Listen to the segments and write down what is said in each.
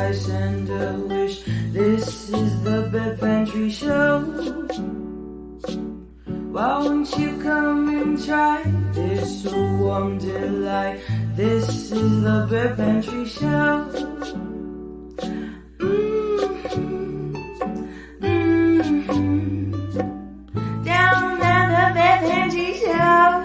spice and a wish. This is the Bed Pantry Show. Why won't you come and try this warm delight? This is the Bed Pantry Show. Down at the Bed Pantry Show.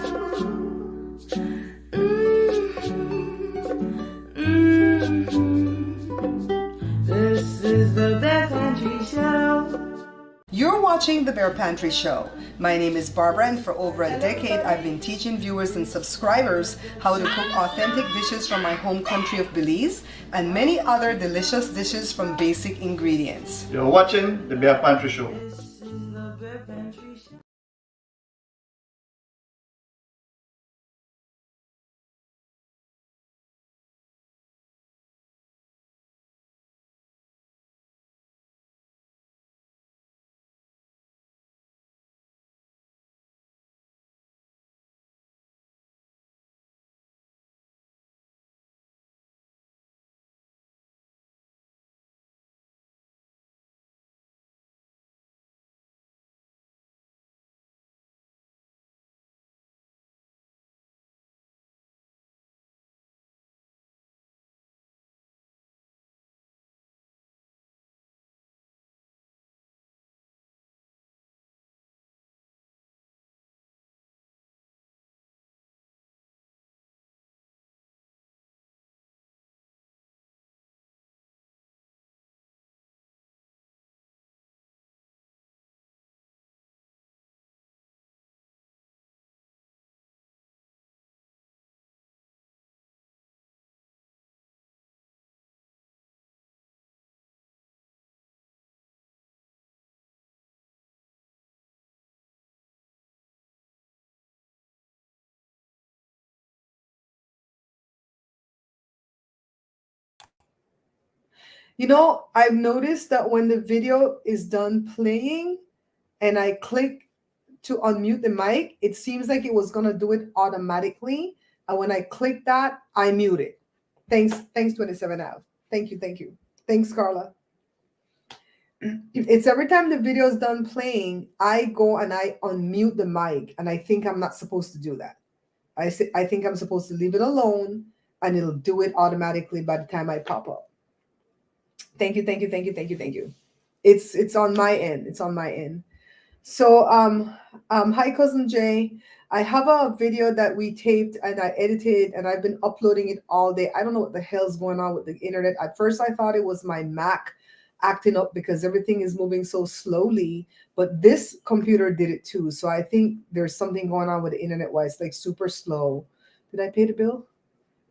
This is the Bed Pantry Show. You're watching The Bear Pantry Show. My name is Barbara, and for over a decade I've been teaching viewers and subscribers how to cook authentic dishes from my home country of Belize and many other delicious dishes from basic ingredients. You're watching The Bear Pantry Show. This is the Bed Pantry Show. You know, I've noticed that when the video is done playing and I click to unmute the mic, it seems like it was going to do it automatically. And when I click that, I mute it. Thanks 27F. Thank you. Thanks, Carla. It's every time the video is done playing, I go and I unmute the mic, and I think I'm not supposed to do that. I think I'm supposed to leave it alone, and it'll do it automatically by the time I pop up. Thank you. It's on my end. It's on my end. So hi cousin Jay. I have a video that we taped and I edited, and I've been uploading it all day. I don't know what the hell's going on with the internet. At first I thought it was my Mac acting up because everything is moving so slowly, but this computer did it too. So I think there's something going on with the internet why it's like super slow. Did I pay the bill?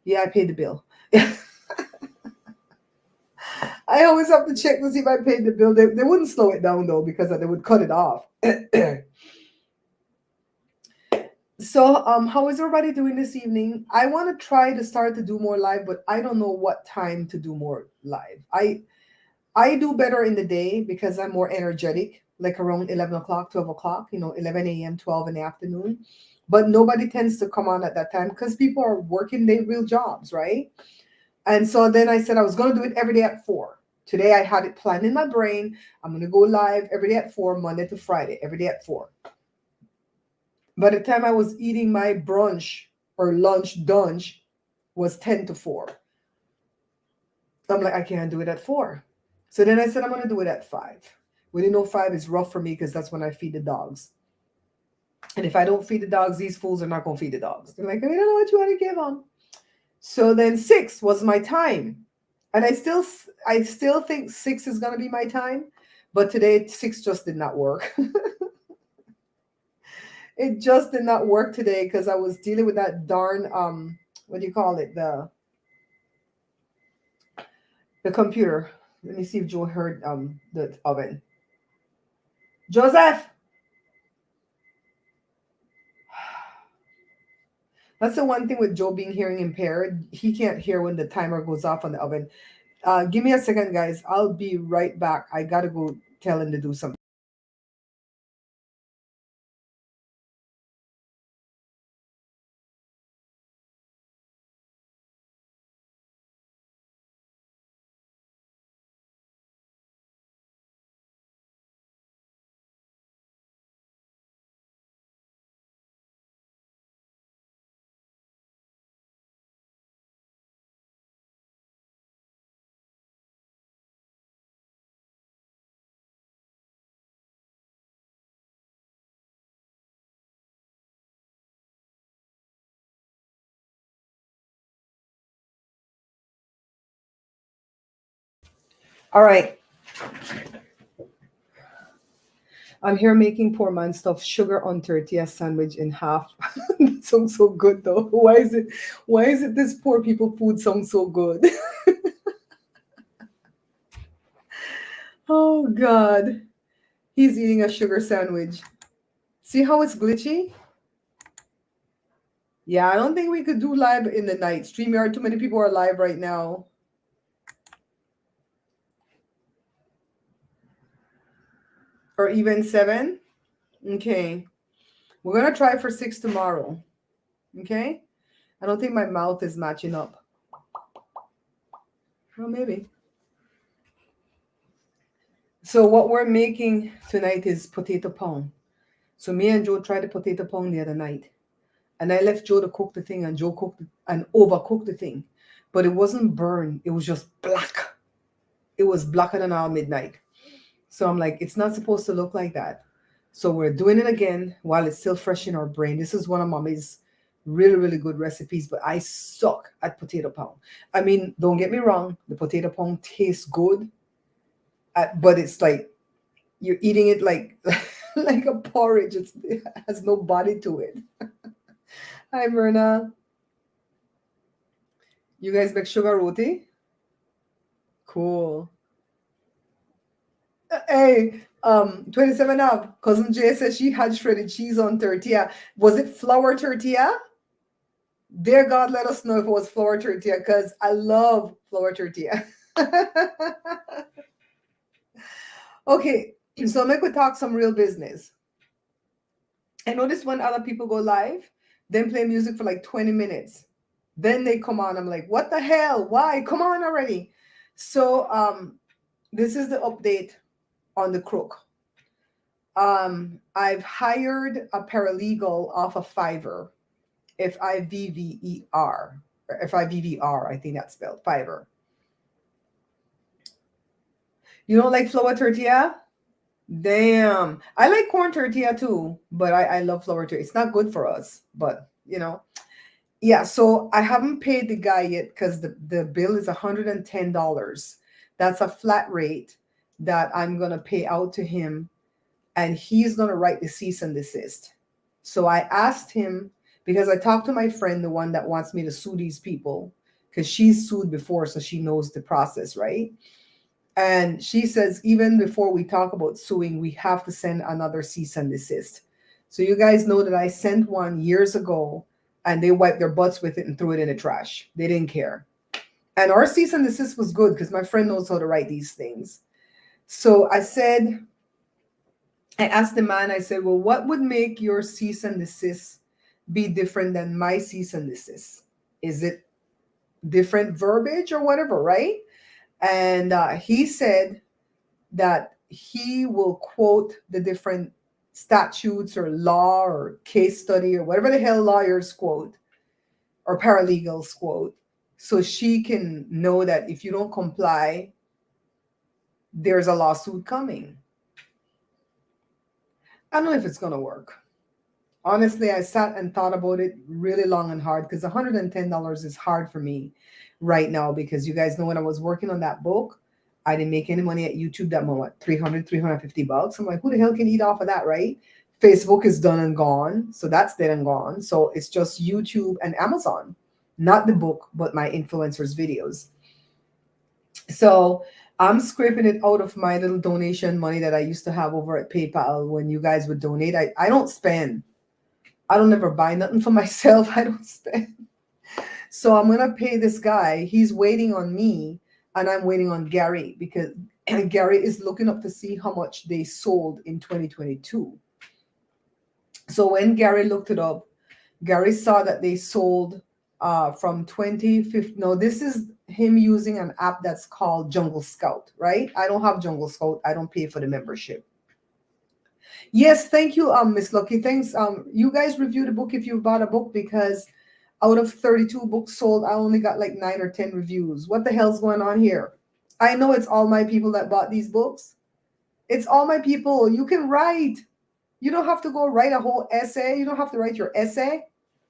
Yeah, I paid the bill. I always have to check to see if I paid the bill. They wouldn't slow it down though, because they would cut it off. So how is everybody doing this evening? I want to try to start to do more live, but I don't know what time to do more live. I do better in the day because I'm more energetic, like around 11 o'clock, 12 o'clock, 11 a.m., 12 in the afternoon. But nobody tends to come on at that time because people are working their real jobs, right? And so then I said I was going to do it every day at 4. Today I had it planned in my brain. I'm going to go live every day at 4, Monday to Friday, every day at 4. By the time I was eating my brunch or lunch dunch was 10 to 4. I'm like, I can't do it at 4. So then I said, I'm going to do it at 5. We didn't know 5 is rough for me because that's when I feed the dogs. And if I don't feed the dogs, these fools are not going to feed the dogs. They're like, I don't know what you want to give them. So then 6 was my time. And I still think 6 is going to be my time. But today 6 just did not work. It just did not work today because I was dealing with that darn, what do you call it? The computer. Let me see if Joe heard the oven. Joseph! That's the one thing with Joe being hearing impaired. He can't hear when the timer goes off on the oven. Give me a second, guys. I'll be right back. I got to go tell him to do something. All right. I'm here making poor man stuff sugar on tortilla sandwich in half. That sounds so good though. Why is it this poor people food sounds so good? Oh God. He's eating a sugar sandwich. See how it's glitchy? Yeah, I don't think we could do live in the night. StreamYard, too many people are live right now. Or even 7. Okay. We're gonna try for 6 tomorrow. Okay? I don't think my mouth is matching up. Well, maybe. So what we're making tonight is potato pound. So me and Joe tried the potato pound the other night. And I left Joe to cook the thing, and Joe cooked and overcooked the thing. But it wasn't burned, it was just black. It was blacker than our midnight. So I'm like, it's not supposed to look like that. So we're doing it again while it's still fresh in our brain. This is one of mommy's really, really good recipes, but I suck at potato pound. I mean, don't get me wrong, the potato pound tastes good, but it's like you're eating it like like a porridge. It has no body to it. Hi, Myrna. You guys make sugar roti? Cool. Hey, 27 up. Cousin Jay says she had shredded cheese on tortilla. Was it flour tortilla? Dear God, let us know if it was flour tortilla because I love flour tortilla. Okay, so make we talk some real business. I notice when other people go live, then play music for like 20 minutes. Then they come on. I'm like, what the hell? Why? Come on already. So this is the update on the crook. I've hired a paralegal off of Fiverr. Fivver. Fivvr, I think that's spelled Fiverr. You don't like flour tortilla? Damn. I like corn tortilla too, but I love flour tortilla. It's not good for us, but you know. Yeah, so I haven't paid the guy yet because the bill is $110. That's a flat rate that I'm gonna pay out to him, and he's gonna write the cease and desist. So I asked him because I talked to my friend, the one that wants me to sue these people, because she's sued before, so she knows the process, right? And she says, even before we talk about suing, we have to send another cease and desist. So you guys know that I sent one years ago and they wiped their butts with it and threw it in the trash. They didn't care. And our cease and desist was good because my friend knows how to write these things. So I asked the man, I said, well, what would make your cease and desist be different than my cease and desist? Is it different verbiage or whatever, right? And he said that he will quote the different statutes or law or case study or whatever the hell lawyers quote or paralegals quote, so she can know that if you don't comply, there's a lawsuit coming. I don't know if it's going to work. Honestly, I sat and thought about it really long and hard because $110 is hard for me right now because you guys know when I was working on that book, I didn't make any money at YouTube that moment, $350. I'm like, who the hell can eat off of that, right? Facebook is done and gone. So that's dead and gone. So it's just YouTube and Amazon, not the book, but my influencers' videos. So I'm scraping it out of my little donation money that I used to have over at PayPal when you guys would donate. I don't spend. I don't ever buy nothing for myself. I don't spend. So I'm going to pay this guy. He's waiting on me and I'm waiting on Gary because Gary is looking up to see how much they sold in 2022. So when Gary looked it up, Gary saw that they sold from 2015. No, this is him using an app that's called Jungle Scout, right? I don't have Jungle Scout. I don't pay for the membership. Yes, thank you, Miss Lucky. Thanks. You guys review the book if you bought a book because out of 32 books sold, I only got like 9 or 10 reviews. What the hell's going on here? I know it's all my people that bought these books. It's all my people. You can write. You don't have to go write a whole essay. You don't have to write your essay.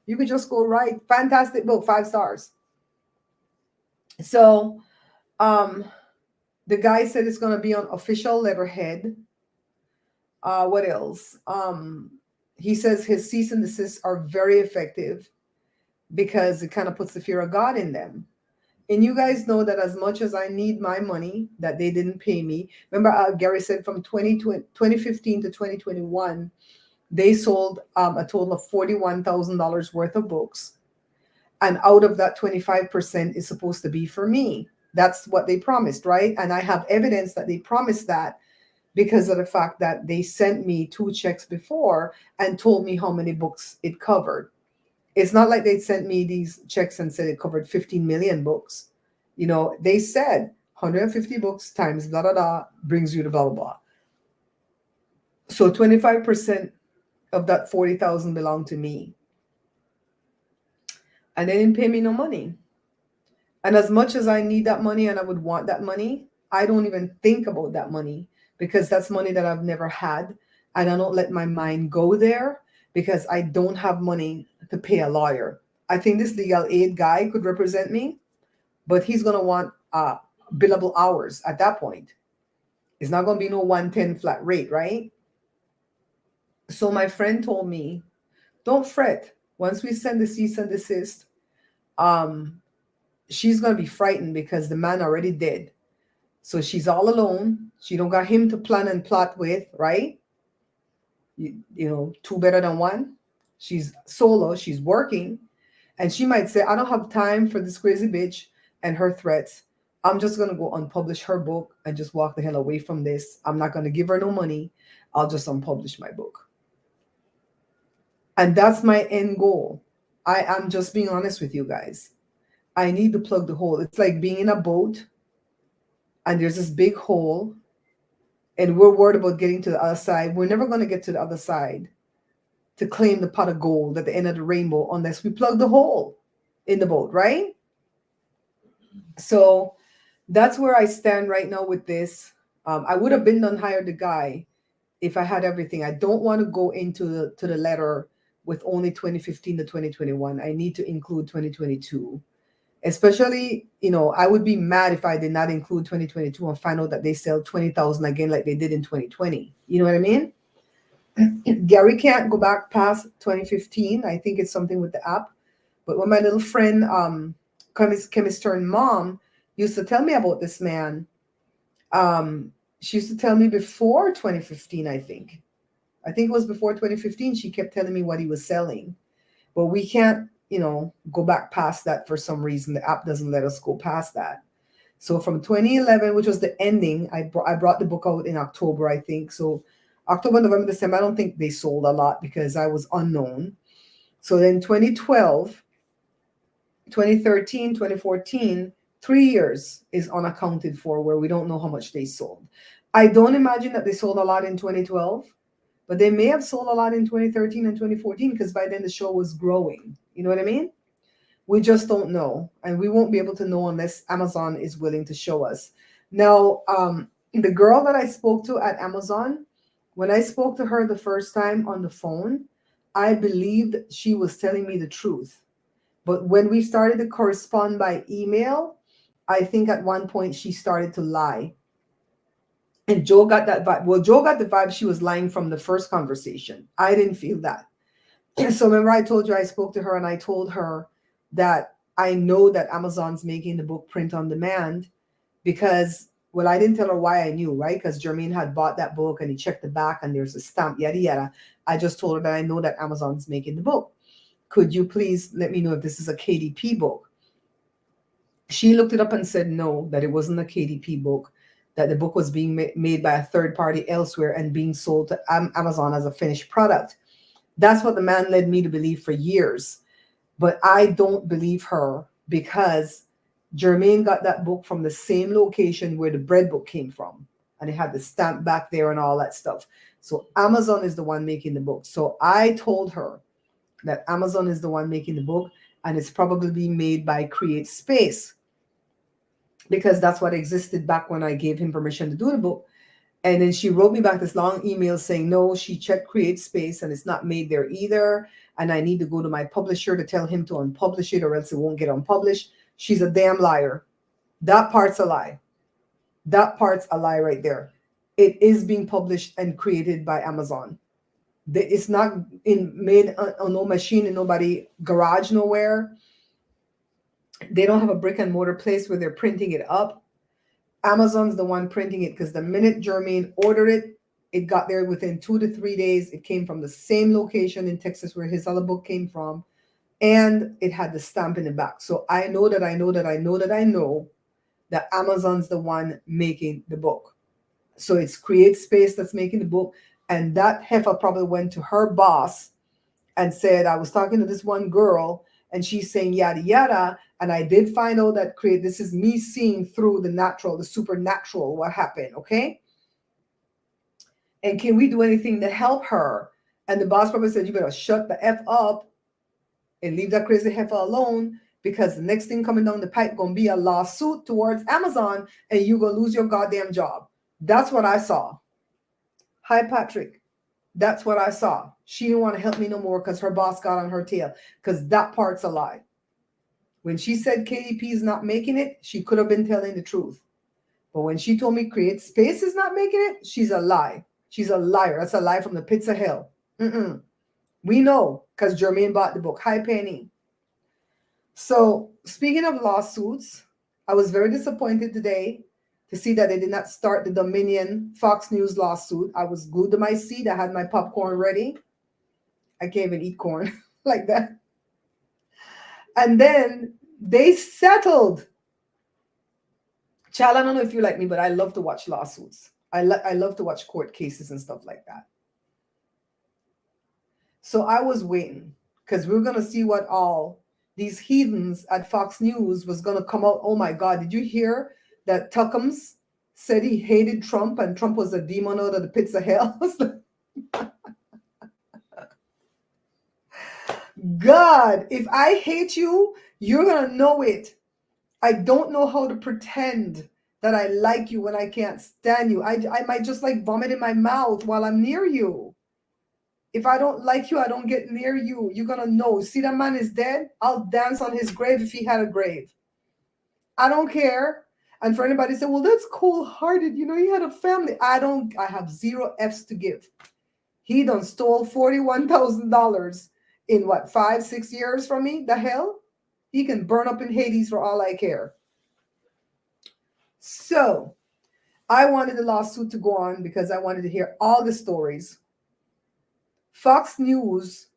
You can just go write. Fantastic book, 5 stars. So, The guy said it's going to be on official letterhead. What else? He says his cease and desist are very effective because it kind of puts the fear of God in them. And you guys know that as much as I need my money that they didn't pay me. Remember, Gary said from 2015 to 2021, they sold a total of $41,000 worth of books. And out of that, 25% is supposed to be for me. That's what they promised, right? And I have evidence that they promised that because of the fact that they sent me 2 checks before and told me how many books it covered. It's not like they sent me these checks and said it covered 15 million books. You know, they said 150 books times blah, blah, blah brings you to blah, blah, blah. So 25% of that 40,000 belonged to me. And they didn't pay me no money. And as much as I need that money and I would want that money, I don't even think about that money because that's money that I've never had. And I don't let my mind go there because I don't have money to pay a lawyer. I think this legal aid guy could represent me, but he's going to want billable hours at that point. It's not going to be no 110 flat rate, right? So my friend told me, don't fret. Once we send the cease and desist, she's going to be frightened because the man already dead. So she's all alone. She don't got him to plan and plot with, right? You know, 2 better than 1. She's solo. She's working. And she might say, I don't have time for this crazy bitch and her threats. I'm just going to go unpublish her book and just walk the hell away from this. I'm not going to give her no money. I'll just unpublish my book. And that's my end goal. I am just being honest with you guys. I need to plug the hole. It's like being in a boat and there's this big hole and we're worried about getting to the other side. We're never going to get to the other side to claim the pot of gold at the end of the rainbow unless we plug the hole in the boat, right? So that's where I stand right now with this. I would have been done hired the guy if I had everything. I don't want to go into the letter with only 2015 to 2021. I need to include 2022. Especially, you know, I would be mad if I did not include 2022 and find out that they sell 20,000 again like they did in 2020. You know what I mean? Gary can't go back past 2015. I think it's something with the app. But when my little friend, chemist turned mom, used to tell me about this man, she used to tell me before 2015, I think. I think it was before 2015. She kept telling me what he was selling. But we can't, you know, go back past that for some reason. The app doesn't let us go past that. So from 2011, which was the ending, I brought the book out in October, I think. So October, November, December, I don't think they sold a lot because I was unknown. So then 2012, 2013, 2014, 3 years is unaccounted for where we don't know how much they sold. I don't imagine that they sold a lot in 2012, but they may have sold a lot in 2013 and 2014 because by then the show was growing. You know what I mean? We just don't know. And we won't be able to know unless Amazon is willing to show us. Now, the girl that I spoke to at Amazon, when I spoke to her the first time on the phone, I believed she was telling me the truth. But when we started to correspond by email, I think at one point she started to lie. And Joe got that vibe. Well, Joe got the vibe she was lying from the first conversation. I didn't feel that. So remember I told you I spoke to her and I told her that I know that Amazon's making the book print on demand because, well, I didn't tell her why I knew, right? Because Jermaine had bought that book and he checked the back and there's a stamp, yada, yada. I just told her that I know that Amazon's making the book. Could you please let me know if this is a KDP book? She looked it up and said no, that it wasn't a KDP book, that the book was being made by a third party elsewhere and being sold to Amazon as a finished product. That's what the man led me to believe for years. But I don't believe her because Jermaine got that book from the same location where the bread book came from. And it had the stamp back there and all that stuff. So Amazon is the one making the book. So I told her that Amazon is the one making the book and it's probably being made by Create Space because that's what existed back when I gave him permission to do the book. And then she wrote me back this long email saying, no, she checked Create Space and it's not made there either. And I need to go to my publisher to tell him to unpublish it or else it won't get unpublished. She's a damn liar. That part's a lie. That part's a lie right there. It is being published and created by Amazon. It's not made on no machine in nobody garage nowhere. They don't have a brick and mortar place where they're printing it up. Amazon's the one printing it because the minute Jermaine ordered it, it got there within 2 to 3 days. It came from the same location in Texas where his other book came from, and it had the stamp in the back. So I know that Amazon's the one making the book. So it's Create Space that's making the book. And that heifer probably went to her boss and said, I was talking to this one girl and she's saying yada yada. And I did find out that this is me seeing through the natural, the supernatural, what happened. Okay. And can we do anything to help her? And the boss probably said, you better shut the F up and leave that crazy heifer alone, because the next thing coming down the pipe gonna be a lawsuit towards Amazon and you're gonna lose your goddamn job. That's what I saw. Hi, Patrick. That's what I saw. She didn't want to help me no more because her boss got on her tail, because that part's a lie. When she said KDP is not making it, she could have been telling the truth. But when she told me Create Space is not making it, she's a lie. She's a liar. That's a lie from the pits of hell. We know because Jermaine bought the book. Hi, Penny. So speaking of lawsuits, I was very disappointed today to see that they did not start the Dominion Fox News lawsuit. I was glued to my seat. I had my popcorn ready. I can't even eat corn like that. And then they settled. Child, I don't know if you like me, but I love to watch lawsuits. I love to watch court cases and stuff like that. So I was waiting because we were going to see what all these heathens at Fox News was going to come out. Oh my God, did you hear that Tuckums said he hated Trump and Trump was a demon out of the pits of hell? God, if I hate you, you're going to know it. I don't know how to pretend that I like you when I can't stand you. I might just like vomit in my mouth while I'm near you. If I don't like you, I don't get near you. You're going to know. See, that man is dead. I'll dance on his grave if he had a grave. I don't care. And for anybody to say, well, that's cold-hearted. You know, he had a family. I have 0 F's to give. He done stole $41,000 in what, 5-6 years from me? The hell? He can burn up in Hades for all I care. So I wanted the lawsuit to go on because I wanted to hear all the stories. Fox News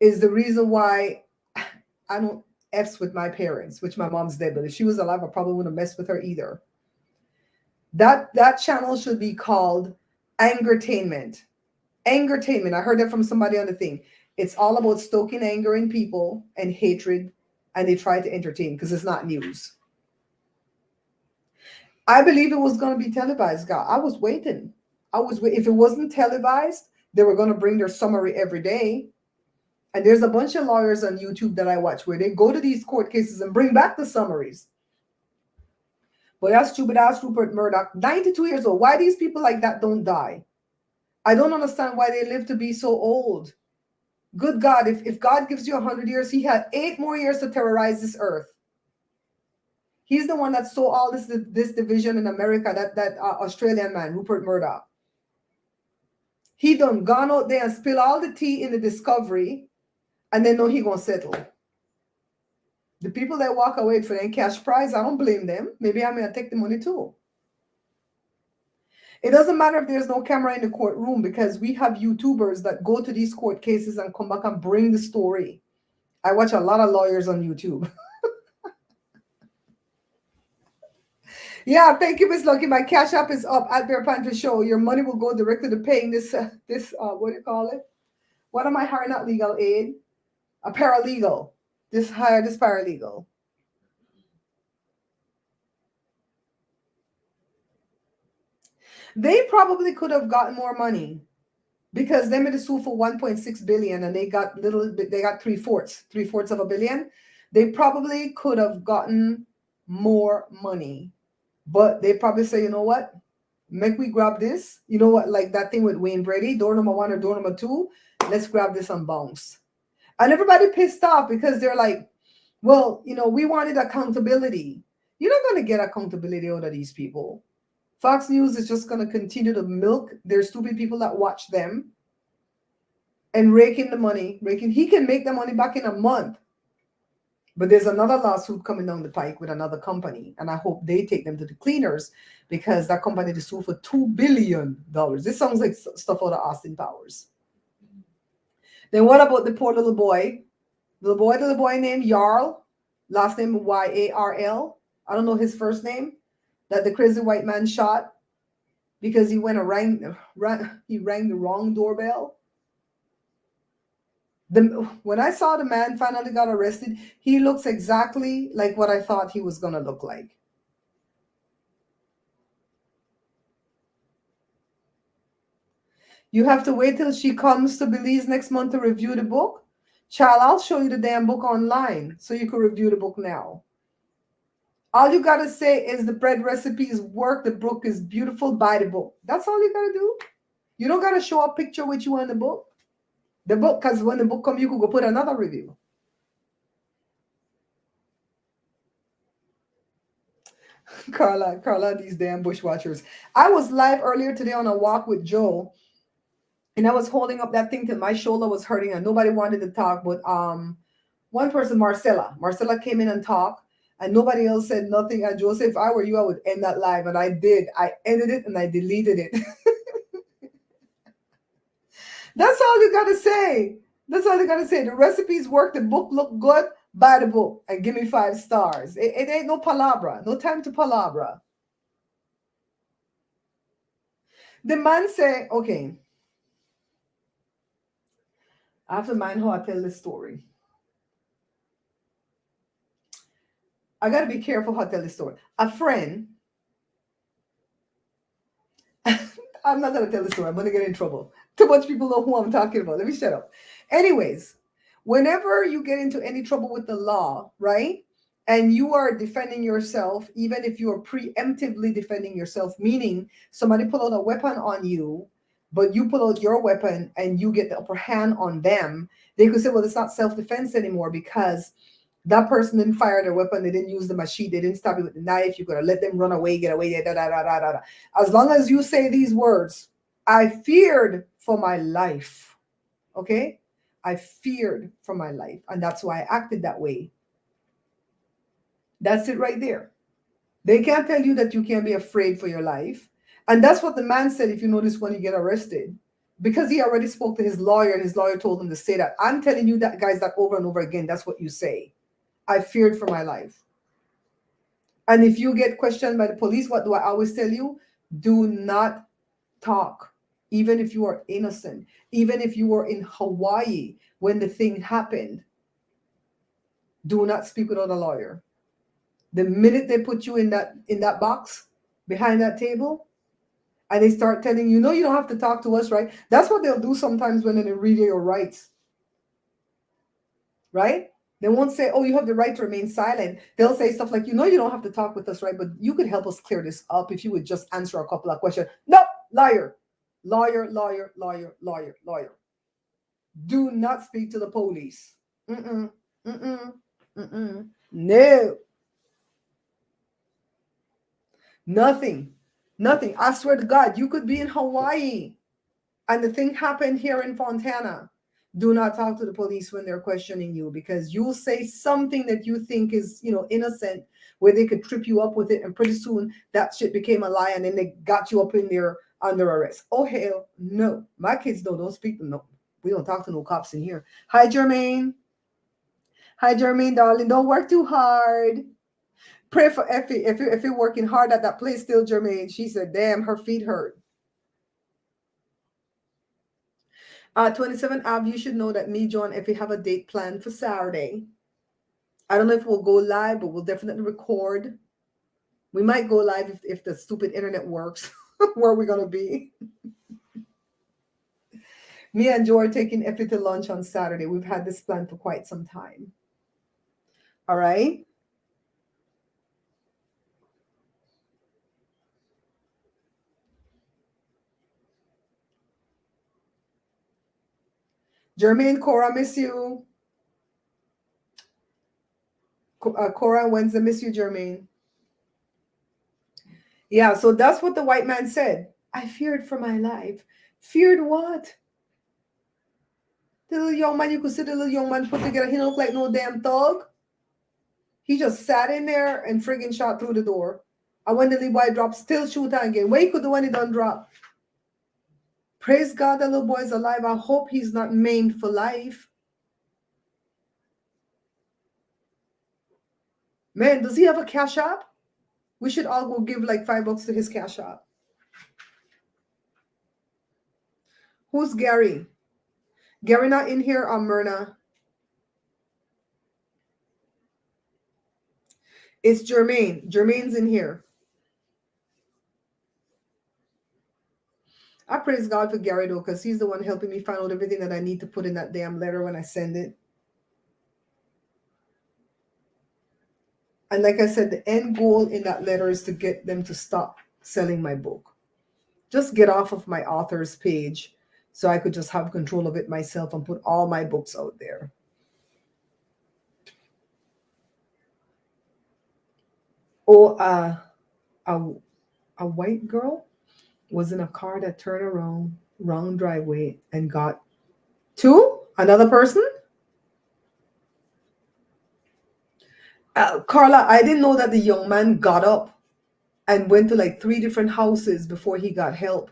is the reason why I don't F's with my parents, which my mom's dead, but if she was alive, I probably wouldn't mess with her either. That channel should be called Angertainment. Angertainment. I heard that from somebody on the thing. It's all about stoking anger in people and hatred, and they try to entertain because it's not news. I believe it was going to be televised, God. I was waiting. If it wasn't televised, they were going to bring their summary every day. And there's a bunch of lawyers on YouTube that I watch where they go to these court cases and bring back the summaries. But that's stupid ass Rupert Murdoch, 92 years old. Why these people like that don't die? I don't understand why they live to be so old. Good God, if God gives you 100 years, he had 8 more years to terrorize this earth. He's the one that saw all this division in America, that Australian man, Rupert Murdoch. He done gone out there and spill all the tea in the discovery, and then know he gonna settle. The people that walk away for their cash prize, I don't blame them. Maybe I'm gonna take the money too. It doesn't matter if there's no camera in the courtroom, because we have YouTubers that go to these court cases and come back and bring the story. I watch a lot of lawyers on YouTube. Yeah, thank you, Miss Lucky. My Cash App is up at Bear Pantry Show. Your money will go directly to paying this what do you call it? What am I hiring at legal aid? A paralegal. Hire this paralegal. They probably could have gotten more money because they made a sue for 1.6 billion and they got they got three-fourths of $1 billion. They probably could have gotten more money, but they probably say, you know what? Make we grab this. You know what? Like that thing with Wayne Brady, door number 1 or door number 2. Let's grab this and bounce. And everybody pissed off because they're like, well, you know, we wanted accountability. You're not going to get accountability out of these people. Fox News is just going to continue to milk their stupid people that watch them and rake in the money. He can make the money back in a month. But there's another lawsuit coming down the pike with another company, and I hope they take them to the cleaners because that company is sued for $2 billion. This sounds like stuff out of Austin Powers. Then what about the poor little boy? Little boy named Yarl, last name Yarl. I don't know his first name. That the crazy white man shot because he went and rang the wrong doorbell. When I saw the man finally got arrested, he looks exactly like what I thought he was gonna look like. You have to wait till she comes to Belize next month to review the book. Child, I'll show you the damn book online so you can review the book now. All you gotta say is the bread recipes work, the book is beautiful, buy the book. That's all you gotta do. You don't gotta show a picture with you on the book. The book, because when the book comes, you could go put another review. Carla, these damn bushwatchers. I was live earlier today on a walk with Joe, and I was holding up that thing till my shoulder was hurting, and nobody wanted to talk. But one person, Marcella came in and talked, and nobody else said nothing. And Joe said, if I were you, I would end that live, and I did. I ended it and I deleted it. That's all you gotta say. That's all you gotta say. The recipes work. The book look good. Buy the book and give me 5 stars. It ain't no palabra. No time to palabra. The man say, okay, I have to mind how I tell this story. I got to be careful how I tell this story. A friend, I'm not going to tell the story. I'm going to get in trouble. Too much people know who I'm talking about. Let me shut up. Anyways, whenever you get into any trouble with the law, right? And you are defending yourself, even if you are preemptively defending yourself, meaning somebody pull out a weapon on you, but you pull out your weapon and you get the upper hand on them, they could say, well, it's not self-defense anymore because that person didn't fire their weapon, they didn't use the machete, they didn't stab you with the knife, you gotta let them run away, get away, da, da, da, da, da, da. As long as you say these words, I feared for my life, okay? I feared for my life, and that's why I acted that way. That's it right there. They can't tell you that you can't be afraid for your life. And that's what the man said, if you notice, when you get arrested, because he already spoke to his lawyer and his lawyer told him to say that. I'm telling you that, guys, that over and over again, that's what you say. I feared for my life. And if you get questioned by the police, what do I always tell you? Do not talk, even if you are innocent, even if you were in Hawaii when the thing happened. Do not speak without a lawyer. The minute they put you in that box behind that table, and they start telling you, no, you don't have to talk to us, right? That's what they'll do sometimes when they read your rights, right? They won't say, oh, you have the right to remain silent. They'll say stuff like, you know, you don't have to talk with us, right? But you could help us clear this up if you would just answer a couple of questions. Nope, lawyer. Do not speak to the police. No. Nothing. I swear to God, you could be in Hawaii and the thing happened here in Fontana. Do not talk to the police when they're questioning you, because you'll say something that you think is, innocent, where they could trip you up with it, and pretty soon that shit became a lie, and then they got you up in there under arrest. Oh hell no. My kids don't speak to no. We don't talk to no cops in here. Hi Jermaine, darling. Don't work too hard. Pray for Effie. If you're working hard at that place still, Jermaine. She said, damn, her feet hurt. 27 Av, you should know that me, Joe, and Effie have a date planned for Saturday. I don't know if we'll go live, but we'll definitely record. We might go live if the stupid internet works. Where are we going to be? Me and Joe are taking Effie to lunch on Saturday. We've had this plan for quite some time. All right? Jermaine, Cora, miss you. Cora and Wednesday, miss you, Jermaine. Yeah, so that's what the white man said. I feared for my life. Feared what? The little young man, you could see the little young man put together. He don't look like no damn thug. He just sat in there and friggin' shot through the door. And when the little boy dropped, still shoot again. Where he could do when he done drop? Praise God, the little boy's alive. I hope he's not maimed for life. Man, does he have a cash app? We should all go give like $5 to his cash app. Who's Gary? Gary not in here or Myrna? It's Jermaine. Jermaine's in here. I praise God for Gary though, because he's the one helping me find out everything that I need to put in that damn letter when I send it. And like I said, the end goal in that letter is to get them to stop selling my book. Just get off of my author's page so I could just have control of it myself and put all my books out there. Oh, a white girl was in a car that turned around, wrong driveway, and got to another person. Carla, I didn't know that the young man got up and went to like 3 different houses before he got help.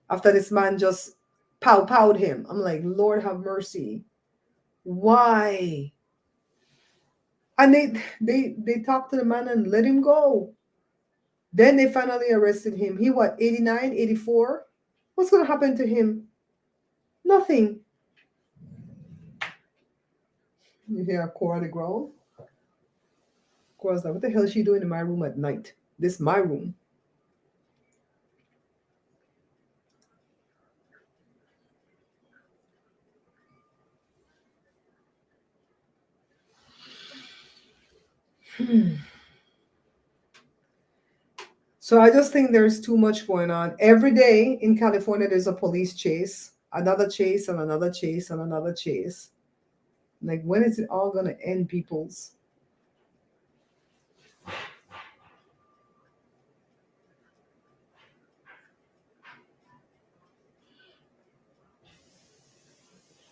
After this man just powed him. I'm like, Lord have mercy. Why? And they talked to the man and let him go. Then they finally arrested him. He what, 89, 84? What's going to happen to him? Nothing. You hear Cora the growl? Cora's like, what the hell is she doing in my room at night? This is my room. So I just think there's too much going on. Every day in California, there's a police chase, another chase, and another chase, and another chase. Like, when is it all going to end, peoples?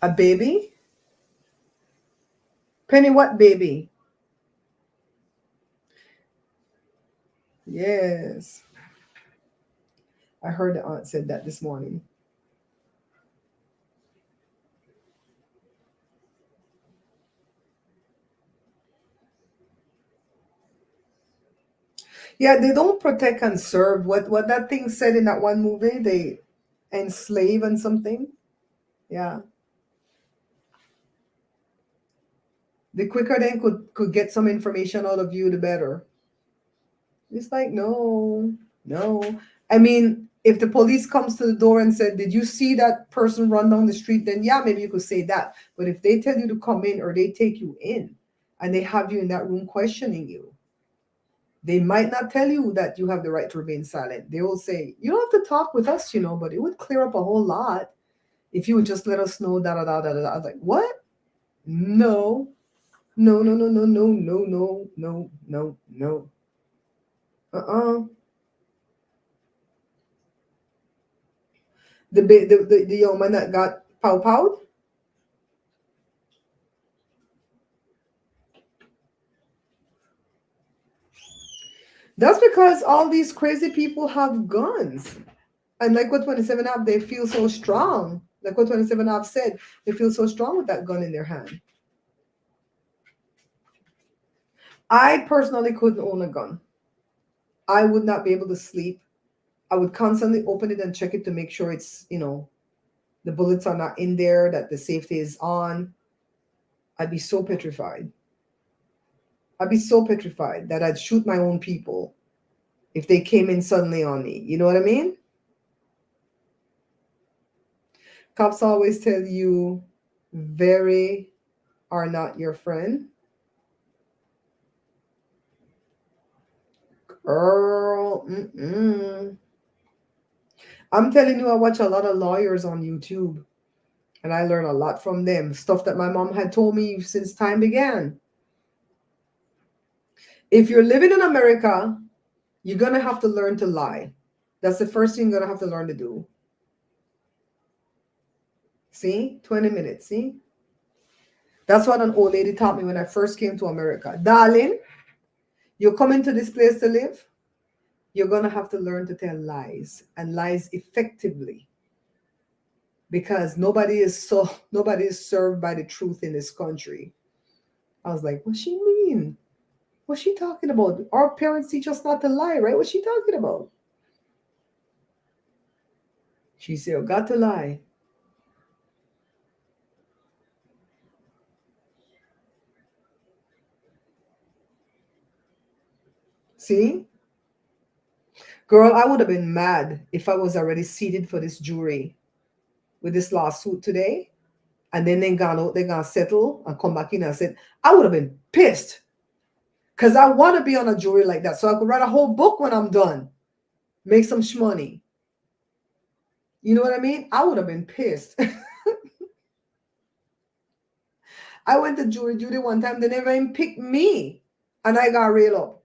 A baby? Penny, what baby? Yes. I heard the aunt said that this morning. Yeah, they don't protect and serve. What that thing said in that one movie, they enslave and something. Yeah. The quicker they could get some information out of you, the better. It's like, no, no. I mean, if the police comes to the door and said, did you see that person run down the street? Then yeah, maybe you could say that. But if they tell you to come in or they take you in and they have you in that room questioning you, they might not tell you that you have the right to remain silent. They will say, you don't have to talk with us, but it would clear up a whole lot if you would just let us know, da da da da da. I was like, what? No, no, no, no, no, no, no, no, no, no, no. The young man that got powed. That's because all these crazy people have guns. And like what 27 Up, they feel so strong. Like what 27 Up said, they feel so strong with that gun in their hand. I personally couldn't own a gun. I would not be able to sleep. I would constantly open it and check it to make sure it's, the bullets are not in there, that the safety is on. I'd be so petrified. I'd be so petrified that I'd shoot my own people if they came in suddenly on me. You know what I mean? Cops always tell you very are not your friend. Girl, I'm telling you, I watch a lot of lawyers on YouTube and I learn a lot from them. Stuff that my mom had told me since time began. If you're living in America You're going to have to learn to lie. That's the first thing you're going to have to learn to do. See? 20 minutes. See? That's what an old lady taught me when I first came to America. Darling, you're coming to this place to live. You're going to have to learn to tell lies, and lies effectively, because nobody is served by the truth in this country. I was like, what's she mean? What's she talking about? Our parents teach us not to lie, right? What's she talking about? She said, "You got to lie." See? Girl, I would have been mad if I was already seated for this jury with this lawsuit today. And then they gone out, they gonna settle and come back in and said, I would have been pissed. Because I want to be on a jury like that. So I could write a whole book when I'm done. Make some shmoney. You know what I mean? I would have been pissed. I went to jury duty one time. They never even picked me. And I got railed up.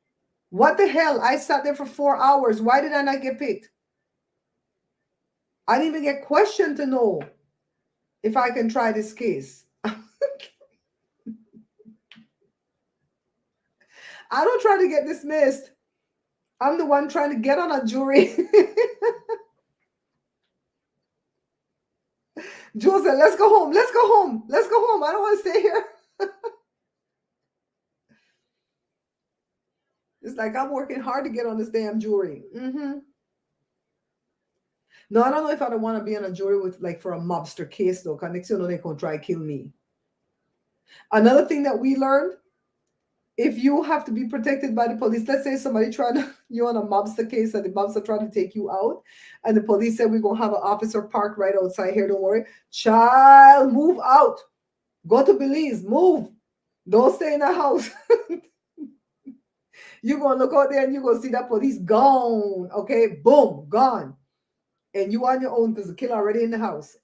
What the hell? I sat there for 4 hours. Why did I not get picked? I didn't even get questioned to know if I can try this case. I don't try to get dismissed. I'm the one trying to get on a jury. Joe said, let's go home. Let's go home. Let's go home. I don't want to stay here. It's like I'm working hard to get on this damn jury. No, I don't know if I don't want to be on a jury with, like, for a mobster case, though, because next you know they're going to try to kill me. Another thing that we learned, if you have to be protected by the police, let's say somebody you're on a mobster case and the mobster trying to take you out, and the police said, we're going to have an officer parked right outside here, don't worry. Child, move out. Go to Belize, move. Don't stay in the house. You're going to look out there and you're going to see that police gone. Okay, boom, gone. And you on your own because the killer already in the house.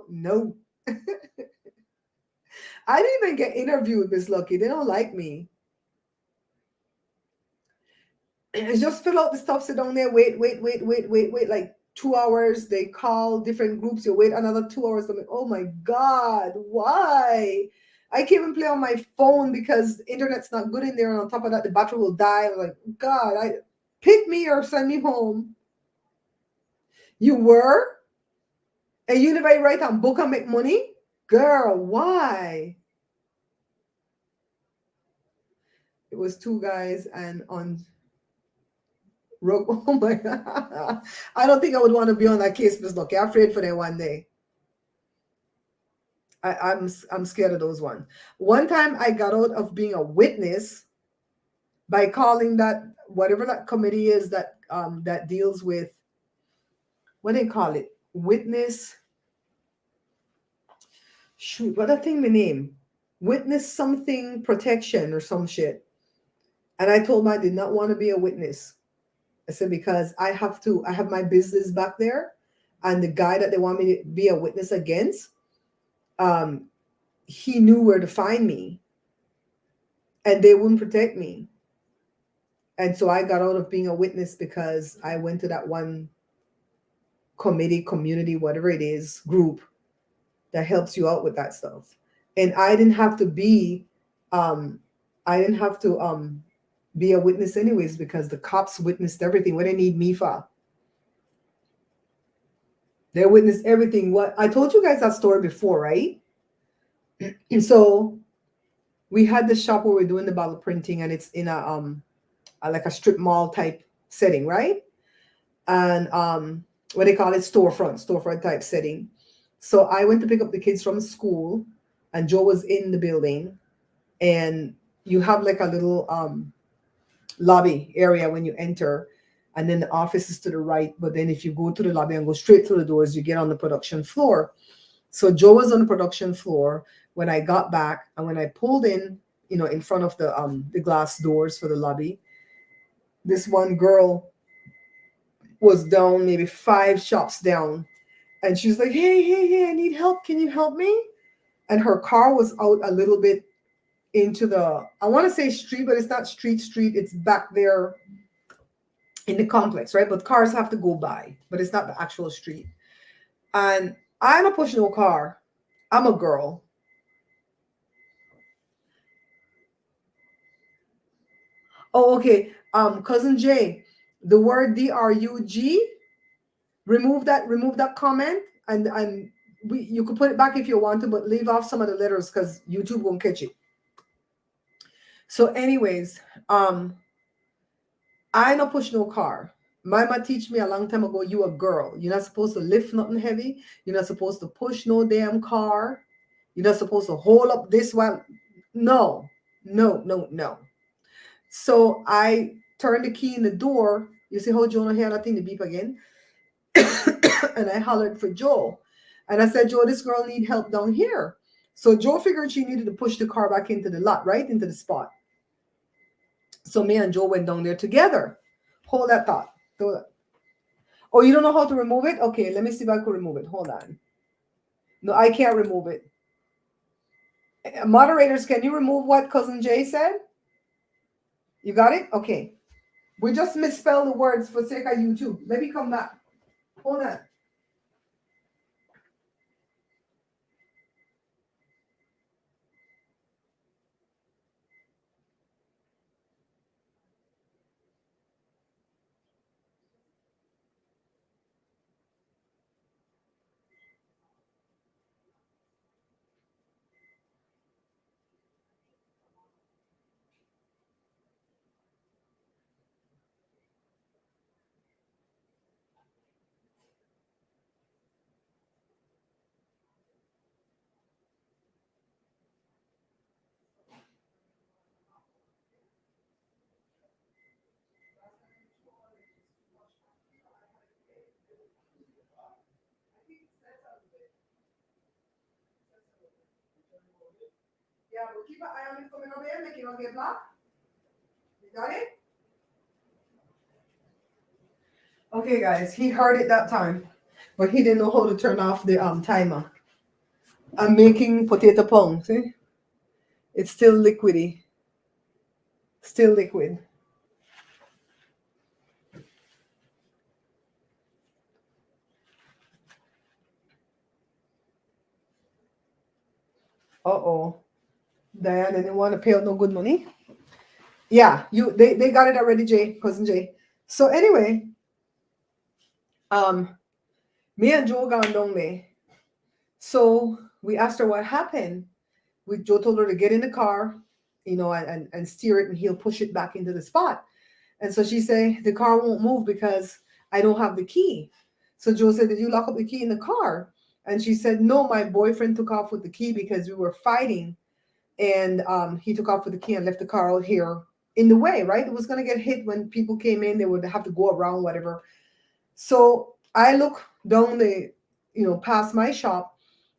No. I didn't even get interviewed, Miss Lucky. They don't like me. Just fill out the stuff, sit down there, wait, like 2 hours. They call different groups. You wait another 2 hours. I'm like, oh my God, why? I can't even play on my phone because the internet's not good in there. And on top of that, the battery will die. I'm like, God, pick me or send me home. You were? And you never write on book and make money? Girl, why? It was 2 guys and on oh my God. I don't think I would want to be on that case, Miss Lucky. I'm afraid for that one day. I'm scared of those ones. One time I got out of being a witness by calling that, whatever that committee is that that deals with, what do they call it? Witness. Shoot, what that thing my name? Witness something protection or some shit. And I told them I did not want to be a witness. I said, because I have my business back there. And the guy that they want me to be a witness against, he knew where to find me. And they wouldn't protect me. And so I got out of being a witness because I went to that one committee, community, whatever it is, group that helps you out with that stuff. And I didn't have to be be a witness anyways, because the cops witnessed everything. What they need me for? They witnessed everything. What I told you guys that story before, right? And so we had the shop where we're doing the bottle printing, and it's in a like a strip mall type setting, right? And what they call it, storefront type setting. So I went to pick up the kids from school, and Joe was in the building, and you have like a little lobby area when you enter, and then the office is to the right. But then if you go to the lobby and go straight through the doors, you get on the production floor. So Joe was on the production floor when I got back, and when I pulled in, in front of the glass doors for the lobby, this one girl was down maybe 5 shops down, and she's like, hey, I need help. Can you help me? And her car was out a little bit into the, I want to say street, but it's not street. It's back there in the complex, right? But cars have to go by, but it's not the actual street. And I don't push no car. I'm a girl. Oh, okay. Cousin Jay, the word DRUG, remove that comment, and you could put it back if you want to, but leave off some of the letters because YouTube won't catch it. So, anyways, I no push no car. My mama teach me a long time ago, you a girl. You're not supposed to lift nothing heavy. You're not supposed to push no damn car. You're not supposed to hold up this one. No, no, no, no. So I turned the key in the door. You see how Jonah had that thing to beep again? And I hollered for Joe. And I said, Joe, this girl need help down here. So Joe figured she needed to push the car back into the lot, right? Into the spot. So me and Joe went down there together. Hold that thought. Oh, you don't know how to remove it? Okay, let me see if I can remove it. Hold on. No, I can't remove it. Moderators, can you remove what Cousin Jay said? You got it? Okay. We just misspelled the words for sake of YouTube. Let me come back. Hold on. Yeah, but keep an eye on it coming over here, make it not get blocked. You got it? Okay, guys, he heard it that time, but he didn't know how to turn off the timer. I'm making potato pong. See, it's still liquidy, still liquid. Uh-oh, Diane didn't want to pay out no good money. Yeah, they got it already, Jay, Cousin Jay. So anyway, me and Joe gone down there. So we asked her what happened. Joe told her to get in the car, and steer it, and he'll push it back into the spot. And so she said, the car won't move because I don't have the key. So Joe said, did you lock up the key in the car? And she said, no, my boyfriend took off with the key because we were fighting. And he took off with the key and left the car out here in the way, right? It was going to get hit when people came in. They would have to go around, whatever. So I look down past my shop,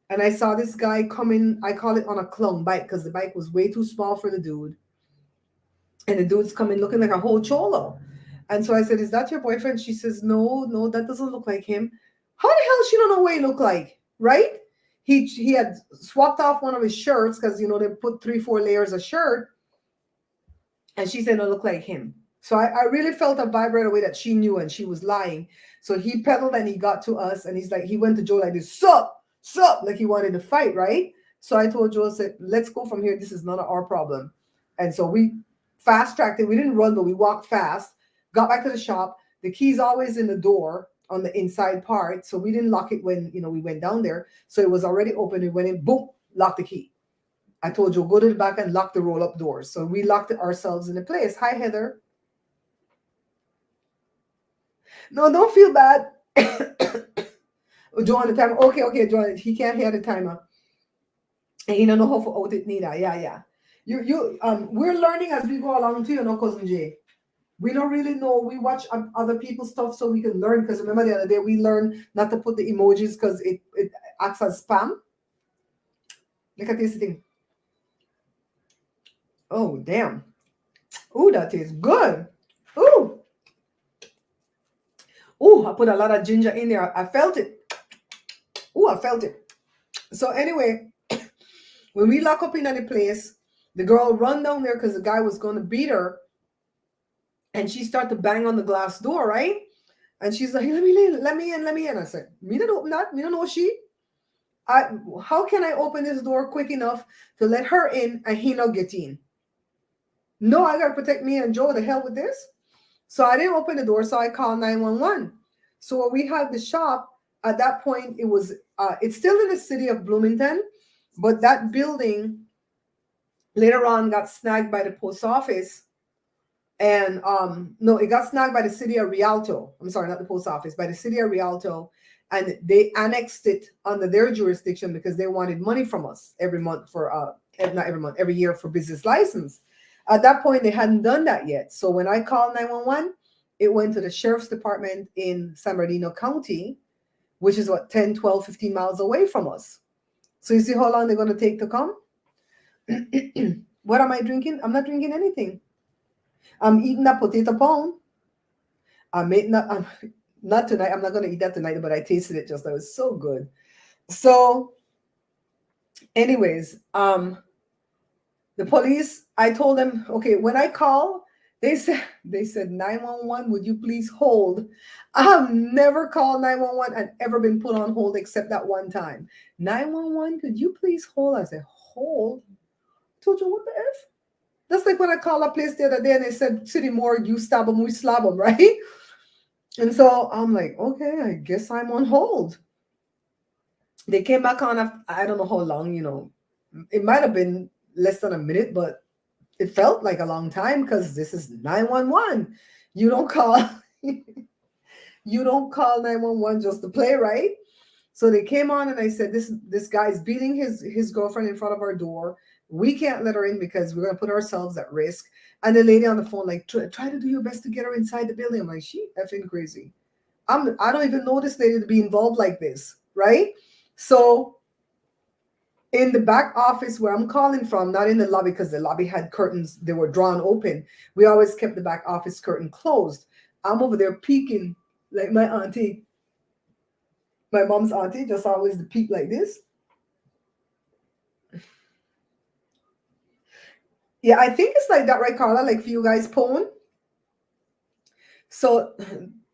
and I saw this guy coming. I call it on a clown bike because the bike was way too small for the dude. And the dude's coming looking like a whole cholo. And so I said, is that your boyfriend? She says, no, that doesn't look like him. How the hell she don't know what he looked like, right? He had swapped off one of his shirts because, they put 3-4 layers of shirt. And she said, no, look like him. So I really felt a vibe right away that she knew and she was lying. So he pedaled and he got to us and he went to Joe like this, sup, like he wanted to fight, right? So I told Joe, I said, let's go from here. This is none of our problem. And so we fast-tracked it. We didn't run, but we walked fast, got back to the shop. The key's always in the door on the inside part. So we didn't lock it when, we went down there. So it was already open. We went in, boom, locked the key. I told Joe, go to the back and lock the roll-up doors. So we locked it ourselves in the place. Hi, Heather. No, don't feel bad. Joe on the timer. Okay, Joe, he can't hear the timer. And he don't know how to out it neither. Yeah. We're learning as we go along too, Cousin Jay. We don't really know. We watch other people's stuff so we can learn. Because remember the other day we learned not to put the emojis because it acts as spam. Look at this thing. Oh, damn. Oh, that is good. Ooh, I put a lot of ginger in there. I felt it. Oh, I felt it. So anyway, when we lock up in any place, the girl run down there because the guy was going to beat her. And she started to bang on the glass door, right? And she's like, let me in, let me in, let me in. I said, me don't open that, me don't know she. How can I open this door quick enough to let her in and he not get in? No, I gotta protect me and Joe. The hell with this. So I didn't open the door, so I called 911. So when we had the shop, at that point, it was it's still in the city of Bloomington, but that building later on got snagged by the post office. And no, it got snagged by the city of Rialto. I'm sorry, not the post office, by the city of Rialto. And they annexed it under their jurisdiction because they wanted money from us every month for not every month, every year for business license. At that point, they hadn't done that yet. So when I called 911, it went to the sheriff's department in San Bernardino County, which is what, 10, 12, 15 miles away from us. So you see how long they're going to take to come? What am I drinking? I'm not drinking anything. I'm eating a potato pound. Not tonight. I'm not going to eat that tonight, but I tasted it just now. It was so good. So anyways, the police, I told them, okay, when I call, they said 911, would you please hold? I have never called 911 and ever been put on hold except that one time. 911, could you please hold? I said, hold? I told you, what the F? That's like when I called a place the other day and they said, City Morgue, you stab them, we slap them, right? And so I'm like, okay, I guess I'm on hold. They came back on after, I don't know how long, it might have been less than a minute, but it felt like a long time because this is 911. You don't call you don't call 911 just to play, right? So they came on and I said, this guy's beating his girlfriend in front of our door. We can't let her in because we're gonna put ourselves at risk. And the lady on the phone, like, try to do your best to get her inside the building. I'm like, she effing crazy. I don't even know this lady to be involved like this, right? So in the back office where I'm calling from, not in the lobby because the lobby had curtains, they were drawn open. We always kept the back office curtain closed. I'm over there peeking like my auntie, my mom's auntie, just always peek like this. Yeah, I think it's like that, right, Carla? Like for you guys, pwn. So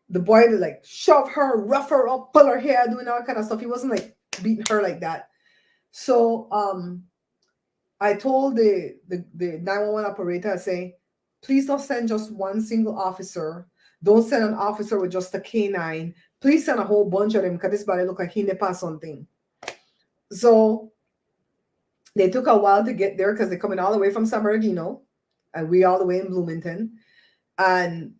the boy would like shove her, rough her up, pull her hair, doing all kind of stuff. He wasn't like beating her like that. So I told the 911 operator, I say, please don't send just one single officer. Don't send an officer with just a canine. Please send a whole bunch of them because this body look like he never something. So they took a while to get there because they're coming all the way from San Bernardino and we all the way in Bloomington. And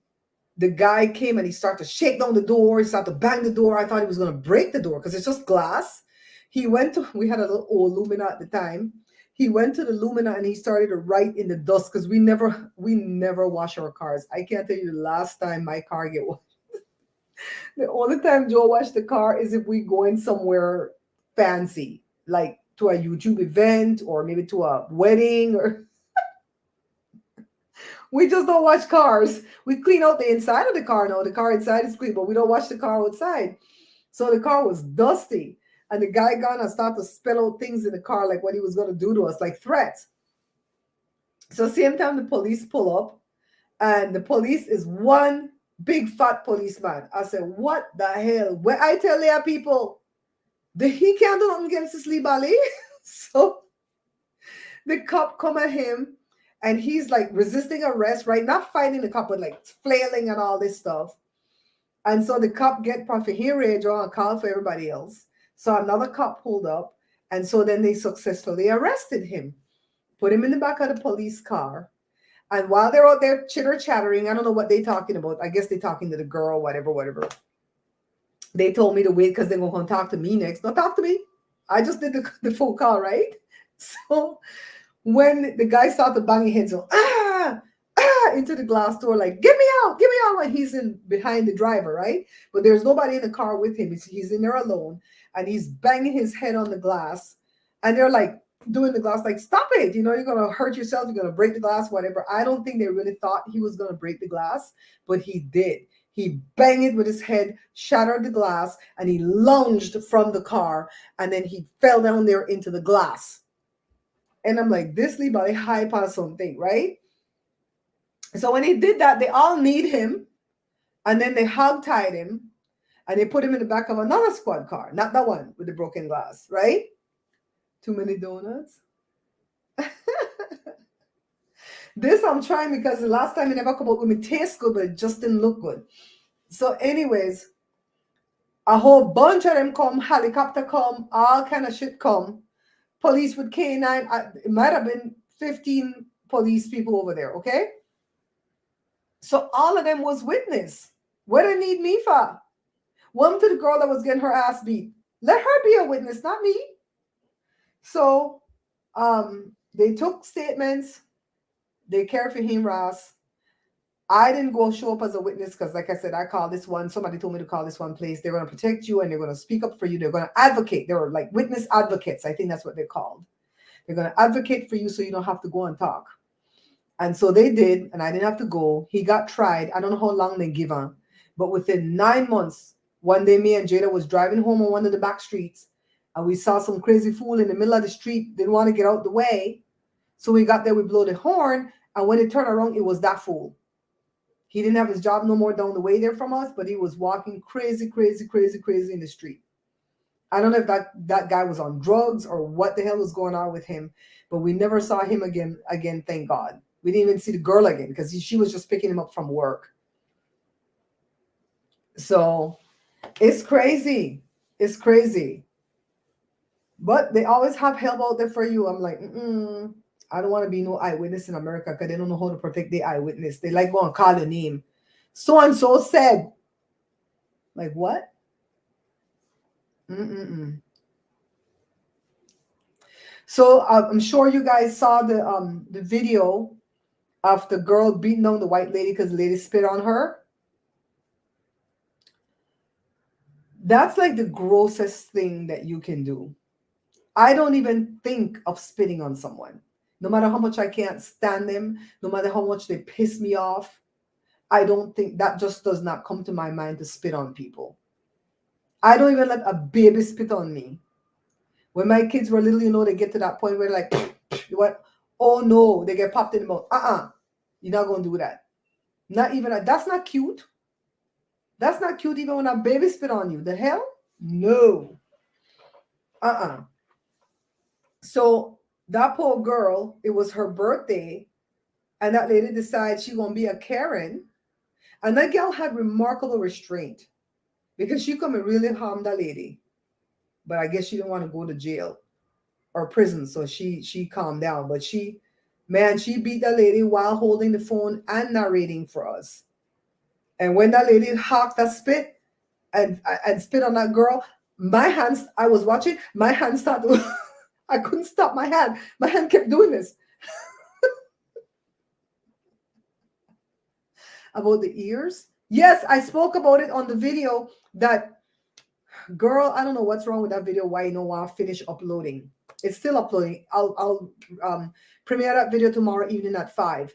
the guy came and he started to shake down the door. He started to bang the door. I thought he was going to break the door because it's just glass. We had a little old Lumina at the time. He went to the Lumina and he started to write in the dust because we never wash our cars. I can't tell you the last time my car get washed. The only time Joe washed the car is if we going somewhere fancy, like to a YouTube event or maybe to a wedding, or we just don't wash cars. We clean out the inside of the car. No, the car inside is clean, but we don't wash the car outside. So the car was dusty. And the guy gone and started to spell out things in the car, like what he was going to do to us, like threats. So same time the police pull up, and the police is one big fat policeman. I said, what the hell? Where I tell you people, he can't do nothing against this Lee Bali. So the cop come at him, and he's like resisting arrest, right? Not fighting the cop, but like flailing and all this stuff. And so the cop get profit here, draw a call for everybody else. So another cop pulled up, and so then they successfully arrested him, put him in the back of the police car. And while they're out there chitter-chattering, I don't know what they're talking about. I guess they're talking to the girl, whatever. They told me to wait because they're going to talk to me next. Don't talk to me. I just did the phone call, right? So when the guy started banging heads on, into the glass door, like, get me out, when he's in behind the driver, right? But there's nobody in the car with him. He's in there alone, and he's banging his head on the glass, and they're like doing the glass, like, stop it, you're gonna hurt yourself, you're gonna break the glass, whatever. I don't think they really thought he was gonna break the glass, but he did. He banged it with his head, shattered the glass, and he lunged from the car, and then he fell down there into the glass. And I'm like, this Lee Bali hype on something, right? So when he did that, they all need him, and then they hog tied him, and they put him in the back of another squad car, not the one with the broken glass, right? Too many donuts. This I'm trying because the last time it never come out with me taste good, but it just didn't look good. So, anyways, a whole bunch of them come, helicopter come, all kind of shit come. Police with K9. It might have been 15 police people over there, okay? So all of them was witness. What they need me for? One to the girl that was getting her ass beat. Let her be a witness, not me. So they took statements. They cared for him, Ross. I didn't go show up as a witness because, like I said, I called this one. Somebody told me to call this one place. They're going to protect you and they're going to speak up for you. They're going to advocate. They were like witness advocates. I think that's what they're called. They're going to advocate for you so you don't have to go and talk. And so they did, and I didn't have to go. He got tried. I don't know how long they give him, but within 9 months, one day me and Jada was driving home on one of the back streets, and we saw some crazy fool in the middle of the street, didn't want to get out the way. So we got there, we blew the horn, and when it turned around, it was that fool. He didn't have his job no more down the way there from us, but he was walking crazy in the street. I don't know if that guy was on drugs or what the hell was going on with him, but we never saw him again, thank God. We didn't even see the girl again because she was just picking him up from work. So it's crazy. It's crazy. But they always have help out there for you. I'm like, I don't want to be no eyewitness in America because they don't know how to protect the eyewitness. They like going to call your name. So-and-so said. Like what? So I'm sure you guys saw the video of the girl beating down the white lady because the lady spit on her. That's like the grossest thing that you can do. I don't even think of spitting on someone. No matter how much I can't stand them, no matter how much they piss me off, I don't think that just does not come to my mind to spit on people. I don't even let a baby spit on me. When my kids were little, they get to that point where like, what? Oh no, they get popped in the mouth. You're not going to do that. Not even that. That's not cute. That's not cute even when a baby spit on you. The hell? No. So that poor girl, it was her birthday, and that lady decided she gonna be a Karen. And that girl had remarkable restraint because she come and really harm that lady. But I guess she didn't want to go to jail or prison, so she calmed down. But she beat that lady while holding the phone and narrating for us. And when that lady hawked that spit and spit on that girl, my hands, I was watching, my hands started, I couldn't stop my hand. My hand kept doing this. About the ears? Yes, I spoke about it on the video. That girl, I don't know what's wrong with that video, why I'll finish uploading. It's still uploading. I'll premiere that video tomorrow evening at 5.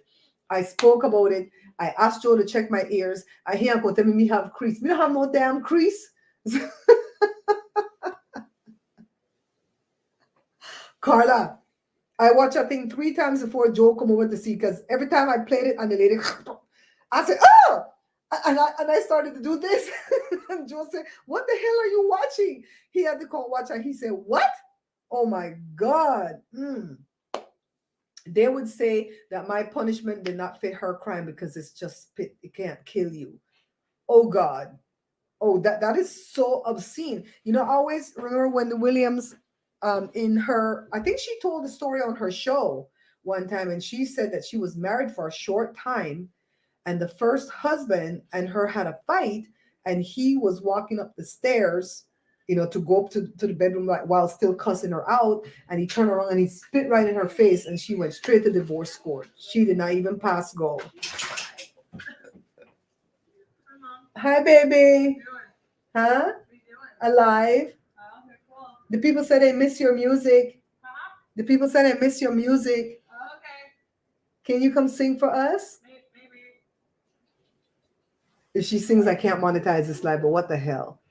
I spoke about it. I asked Joe to check my ears. I hear him tell me have crease. We don't have no damn crease. Carla, I watched that thing 3 times before Joe come over to see, because every time I played it and the lady, I said, oh! And I started to do this. And Joe said, what the hell are you watching? He had to call watch and he said, what? Oh my God. They would say that my punishment did not fit her crime because it's just spit. It can't kill you. Oh God. Oh, that is so obscene. I always remember when the Williams, in her, I think she told the story on her show one time, and she said that she was married for a short time, and the first husband and her had a fight, and he was walking up the stairs, to go up to the bedroom while still cussing her out, and he turned around and he spit right in her face, and she went straight to divorce court. She did not even pass go. Hi, baby. Huh? Alive. Okay, cool. The people said they miss your music. Huh? The people said they miss your music. Okay. Can you come sing for us? Maybe. If she sings, I can't monetize this live, but what the hell?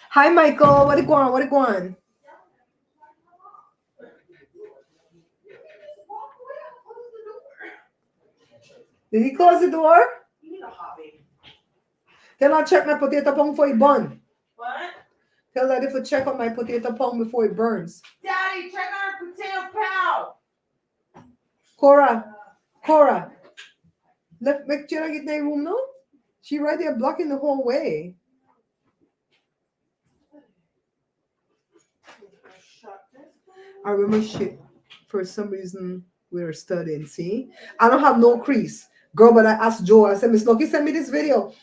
Hi, Michael. What it going? What it going? Did he close the door? You need a hobby. Tell her check my potato pong before it burn. What? Tell that if I check on my potato pong before it burns. Daddy, check out our potato pow. Cora, make Jenna get in the room now. She right there blocking the whole way. I remember shit for some reason we were studying. See, I don't have no crease, girl. But I asked Joe. I said, Miss Loki, send me this video.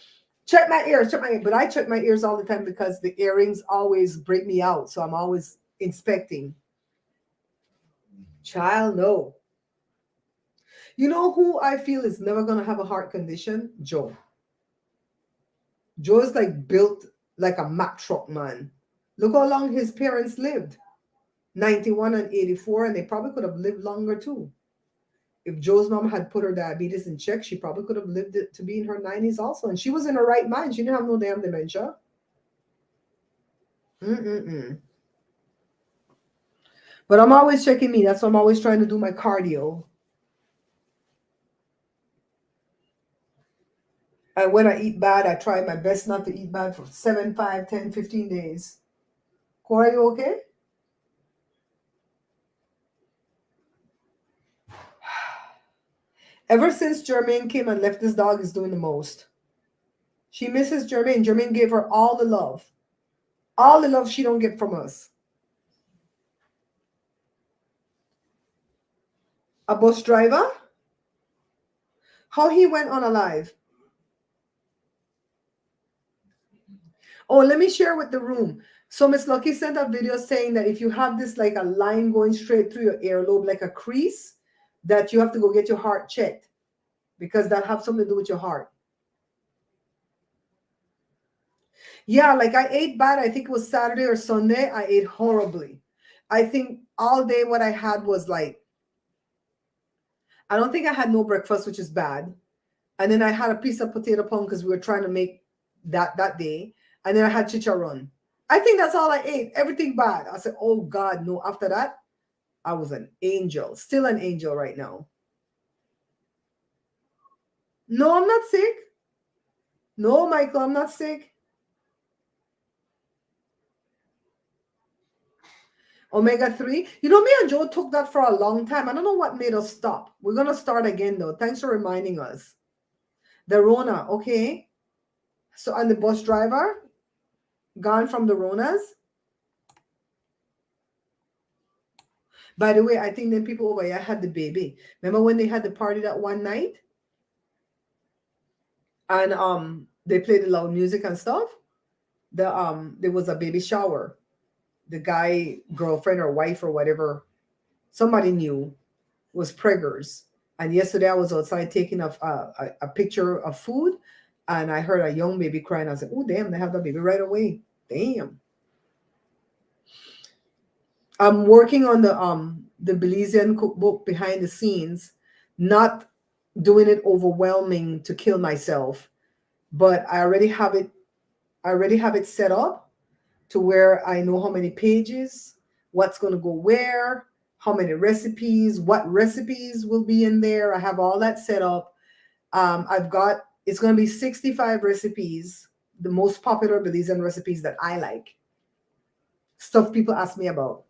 Check my ears, check my ears. But I check my ears all the time because the earrings always break me out. So I'm always inspecting. Child, no. You know who I feel is never gonna have a heart condition? Joe. Joe is like built like a Mack truck, man. Look how long his parents lived. 91 and 84, and they probably could have lived longer too. If Joe's mom had put her diabetes in check, she probably could have lived it to be in her 90s also. And she was in her right mind. She didn't have no damn dementia. But I'm always checking me. That's why I'm always trying to do my cardio. And when I eat bad, I try my best not to eat bad for 7, 5, 10, 15 days. Cora, you okay? Ever since Jermaine came and left, this dog is doing the most. She misses Jermaine. Jermaine gave her all the love. All the love she don't get from us. A bus driver? How he went on alive? Oh, let me share with the room. So Miss Lucky sent a video saying that if you have this like a line going straight through your earlobe, like a crease, that you have to go get your heart checked because that has something to do with your heart. Yeah, like I ate bad. I think it was Saturday or Sunday. I ate horribly. I think all day what I had was like, I don't think I had no breakfast, which is bad. And then I had a piece of potato pong because we were trying to make that day. And then I had chicharron. I think that's all I ate. Everything bad. I said, oh God, no. After that, I was an angel. Still an angel right now. No, I'm not sick. No, Michael, I'm not sick. Omega-3. You know, me and Joe took that for a long time. I don't know what made us stop. We're going to start again, though. Thanks for reminding us. The Rona, okay. So, and the bus driver, gone from the Ronas. By the way, I think then people over here had the baby. Remember when they had the party that one night? And they played the loud music and stuff. There was a baby shower. The guy, girlfriend or wife or whatever, somebody knew, was preggers. And yesterday I was outside taking a picture of food, and I heard a young baby crying. I said, oh, damn, they have the baby right away. Damn. I'm working on the Belizean cookbook behind the scenes, not doing it overwhelming to kill myself, but I already have it set up to where I know how many pages, what's going to go where, how many recipes, what recipes will be in there. I have all that set up. It's going to be 65 recipes, the most popular Belizean recipes that I like. Stuff people ask me about.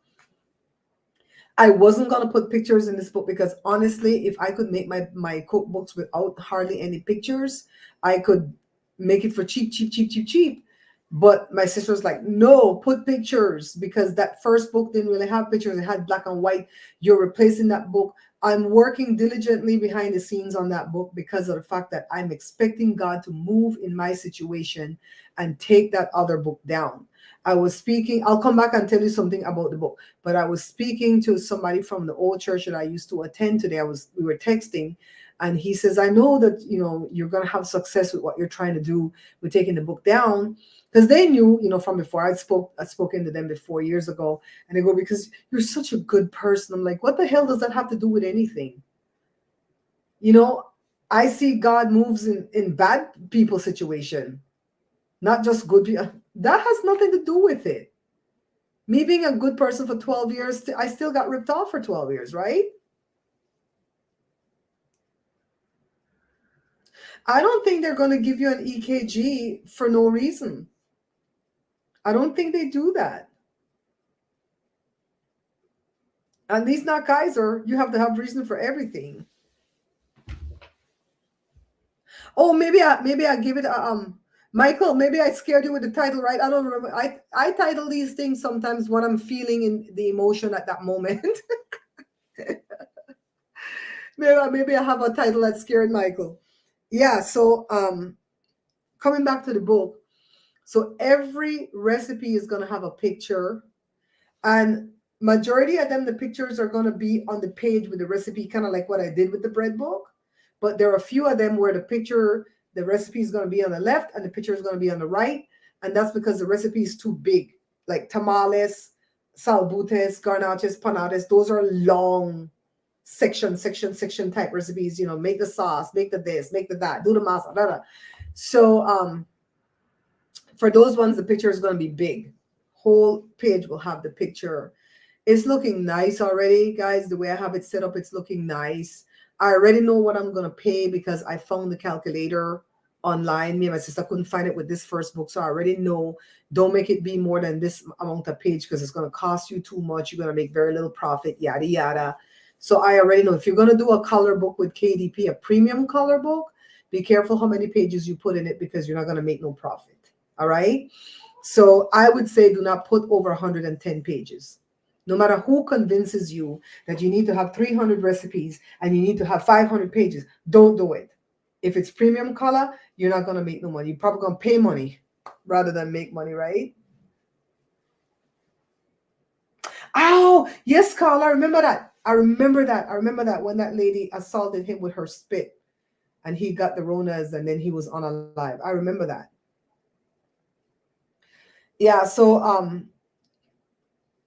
I wasn't going to put pictures in this book because honestly, if I could make my cookbooks without hardly any pictures, I could make it for cheap. But my sister was like, no, put pictures, because that first book didn't really have pictures. It had black and white. You're replacing that book. I'm working diligently behind the scenes on that book because of the fact that I'm expecting God to move in my situation and take that other book down. I was speaking, I'll come back and tell you something about the book, but I was speaking to somebody from the old church that I used to attend today. We were texting, and he says, I know that, you're going to have success with what you're trying to do with taking the book down. Because they knew, from before. I'd spoken to them before years ago, and they go, because you're such a good person. I'm like, what the hell does that have to do with anything? I see God moves in bad people's situation, not just good people. That has nothing to do with it. Me being a good person for 12 years, I still got ripped off for 12 years, right? I don't think they're going to give you an EKG for no reason. I don't think they do that. At least not Kaiser. You have to have reason for everything. Oh, maybe I give it Michael, maybe I scared you with the title, right? I don't remember. I title these things sometimes what I'm feeling in the emotion at that moment. maybe I have a title that scared Michael. Yeah, so coming back to the book. So every recipe is going to have a picture, and majority of them, the pictures are going to be on the page with the recipe, kind of like what I did with the bread book. But there are a few of them where the recipe is going to be on the left and the picture is going to be on the right. And that's because the recipe is too big. Like tamales, salbutes, garnaches, panadas, those are long section type recipes. Make the sauce, make the this, make the that, do the masa, blah, blah. So for those ones, the picture is going to be big. Whole page will have the picture. It's looking nice already, guys. The way I have it set up, it's looking nice. I already know what I'm going to pay because I found the calculator online. Me and my sister couldn't find it with this first book. So I already know, don't make it be more than this amount of page because it's going to cost you too much. You're going to make very little profit, yada, yada. So I already know if you're going to do a color book with KDP, a premium color book, be careful how many pages you put in it because you're not going to make no profit. All right. So I would say do not put over 110 pages. No matter who convinces you that you need to have 300 recipes and you need to have 500 pages, don't do it. If it's premium color, you're not going to make no money. You're probably going to pay money rather than make money, right? Oh, yes, Carl, I remember that. I remember that when that lady assaulted him with her spit and he got the Ronas and then he was unalive. I remember that. Yeah, so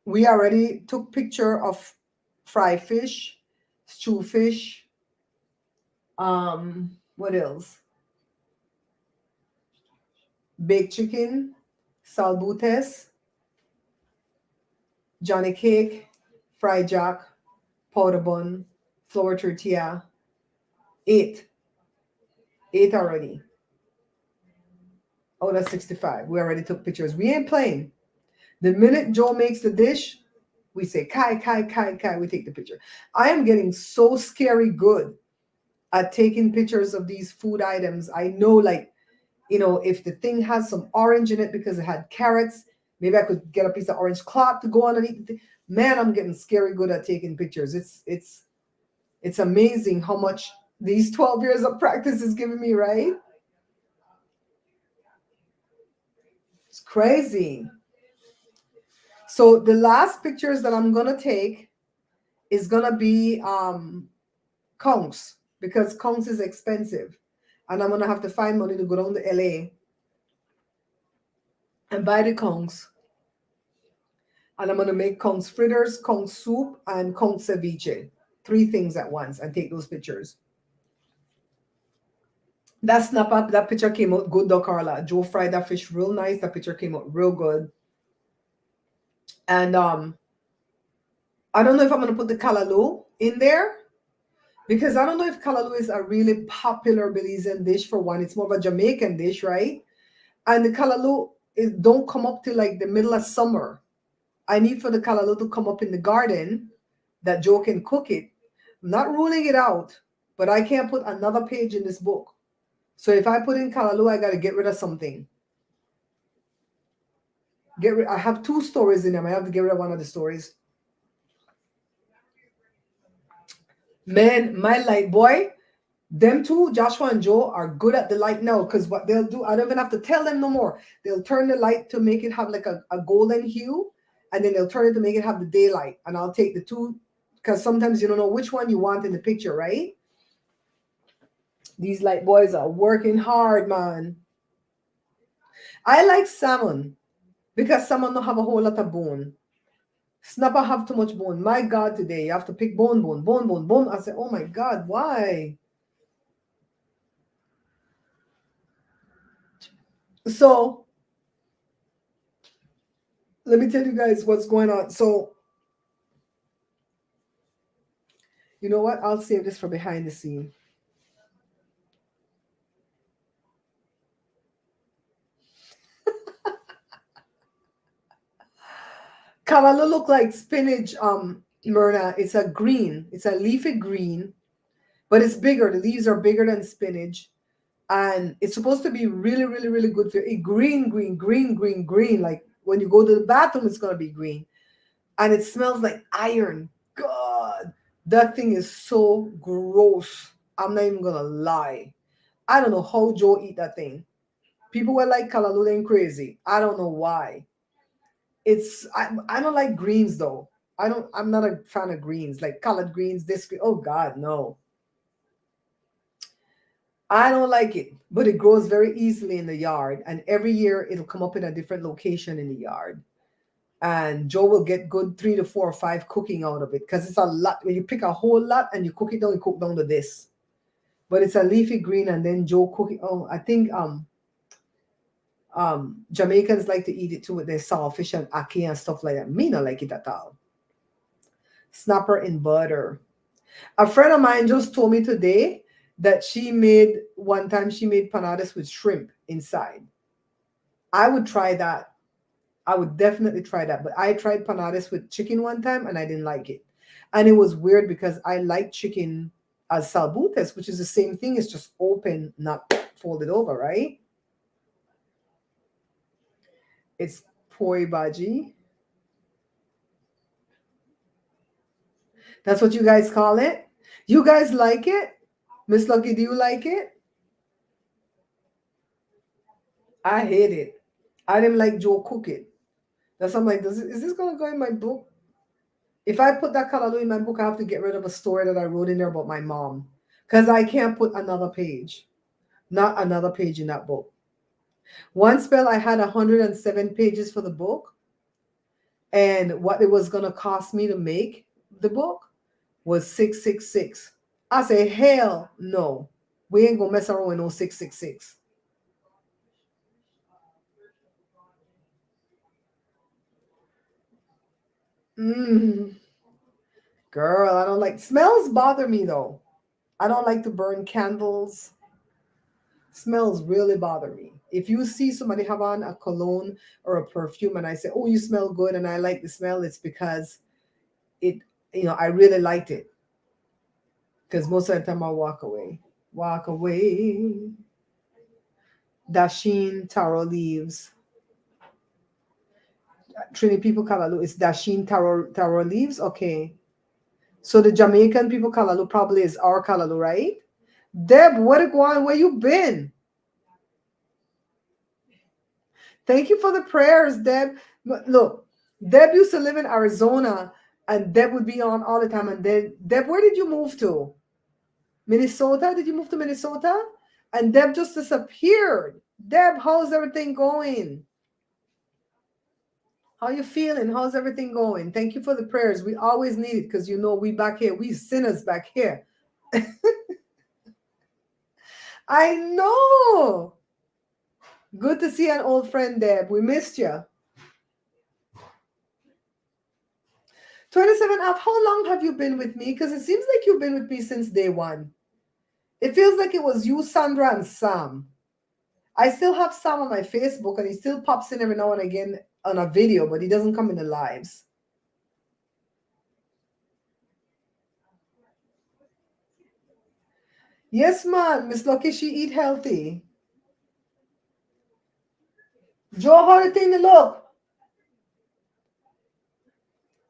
we already took picture of fried fish, stew fish. What else? Baked chicken, salbutes, Johnny cake, fried jack, powder bun, flour tortilla. 8. 8 already. Oh, that's 65. We already took pictures. We ain't playing. The minute Joe makes the dish, we say, kai, kai, kai, kai. We take the picture. I am getting so scary good at taking pictures of these food items. I know, like, if the thing has some orange in it because it had carrots, maybe I could get a piece of orange cloth to go underneath the thing. Man, I'm getting scary good at taking pictures. It's amazing how much these 12 years of practice is giving me, right? It's crazy. So the last pictures that I'm gonna take is gonna be conchs, because conchs is expensive, and I'm gonna have to find money to go down to LA and buy the conchs. And I'm gonna make conch fritters, conch soup, and conch ceviche. 3 things at once and take those pictures. That snap up, that picture came out good though, Carla. Joe fried that fish real nice. That picture came out real good. And I don't know if I'm gonna put the kalaloo in there because I don't know if kalaloo is a really popular Belizean dish. For one, it's more of a Jamaican dish, right? And the kalaloo don't come up till like the middle of summer. I need for the kalaloo to come up in the garden that Joe can cook it. I'm not ruling it out, but I can't put another page in this book. So if I put in kalaloo, I got to get rid of something. I have 2 stories in them. I have to get rid of one of the stories. Man, my light boy, them 2, Joshua and Joe, are good at the light now, because what they'll do, I don't even have to tell them no more. They'll turn the light to make it have like a golden hue, and then they'll turn it to make it have the daylight. And I'll take the 2, because sometimes you don't know which one you want in the picture, right? These light boys are working hard, man. I like salmon because salmon don't have a whole lot of bone. Snapper have too much bone. My God, today you have to pick bone. I said, oh my God, why? So let me tell you guys what's going on. So you know what? I'll save this for behind the scene. Kalalu look like spinach, Myrna. It's a green. It's a leafy green, but it's bigger. The leaves are bigger than spinach. And it's supposed to be really, really, really good for you. Green, green, green, green, green. Like when you go to the bathroom, it's gonna be green. And it smells like iron. God, that thing is so gross. I'm not even gonna lie. I don't know how Joe eat that thing. People were like Kalalu and crazy. I don't know why. I don't like greens though. I'm not a fan of greens, like collard greens, this green. Oh God, no. I don't like it. But it grows very easily in the yard. And every year it'll come up in a different location in the yard. And Joe will get good 3 to 4 or 5 cooking out of it. Because it's a lot. When you pick a whole lot and you cook down to this. But it's a leafy green, and then Joe cook it. Oh, I think Jamaicans like to eat it too with their saltfish and ackee and stuff like that. Me not like it at all. Snapper in butter. A friend of mine just told me today that one time she made panadas with shrimp inside. I would try that. I would definitely try that. But I tried panadas with chicken one time and I didn't like it. And it was weird because I like chicken as salbutes, which is the same thing. It's just open, not folded over, right? It's poi bhaji. That's what you guys call it? You guys like it? Miss Lucky, do you like it? I hate it. I didn't like Joe cook it. That's why I'm like, is this going to go in my book? If I put that kalalu in my book, I have to get rid of a story that I wrote in there about my mom. Because I can't put another page. Not another page in that book. One spell, I had 107 pages for the book. And what it was going to cost me to make the book was 666. I say, hell no. We ain't going to mess around with no 666. Girl, I don't like smells bother me though. I don't like to burn candles. Smells really bother me. If you see somebody have on a cologne or a perfume and I say, "Oh, you smell good," and I like the smell, it's because I really liked it. Because most of the time I walk away. Walk away. Dasheen taro leaves. Trini people kalalu. It's dasheen taro leaves. Okay. So the Jamaican people kalalu probably is our kalalu, right? Deb, where you been? Thank you for the prayers, Deb. Look, Deb used to live in Arizona, and Deb would be on all the time. And then, Deb, where did you move to? Minnesota? Did you move to Minnesota? And Deb just disappeared. Deb, how's everything going? How you feeling? How's everything going? Thank you for the prayers. We always need it because we back here. We sinners back here. I know. Good to see an old friend, Deb. We missed you. 27 up. How long have you been with me? Because it seems like you've been with me since day one. It feels like it was you, Sandra, and Sam. I still have Sam on my Facebook, and he still pops in every now and again on a video, but he doesn't come in the lives. Yes, man. Miss Lucky, she eat healthy. Joe, how the thing look?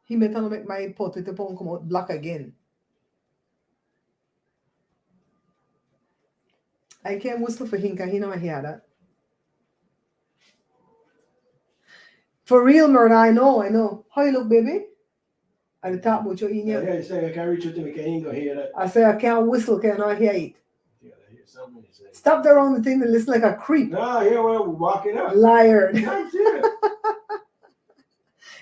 He better not make my potato pong come out black again. I can't whistle for him because he never hear that. For real, Murder, I know. How you look, baby? At the top about your in here. Yeah, you say I can't reach out to me, can you go hear that? I say I can't whistle, can I hear it? Yeah, I hear something you say. Stop there on the thing that listen like a creep. No, yeah, well, we're walking up. Liar. I'm serious.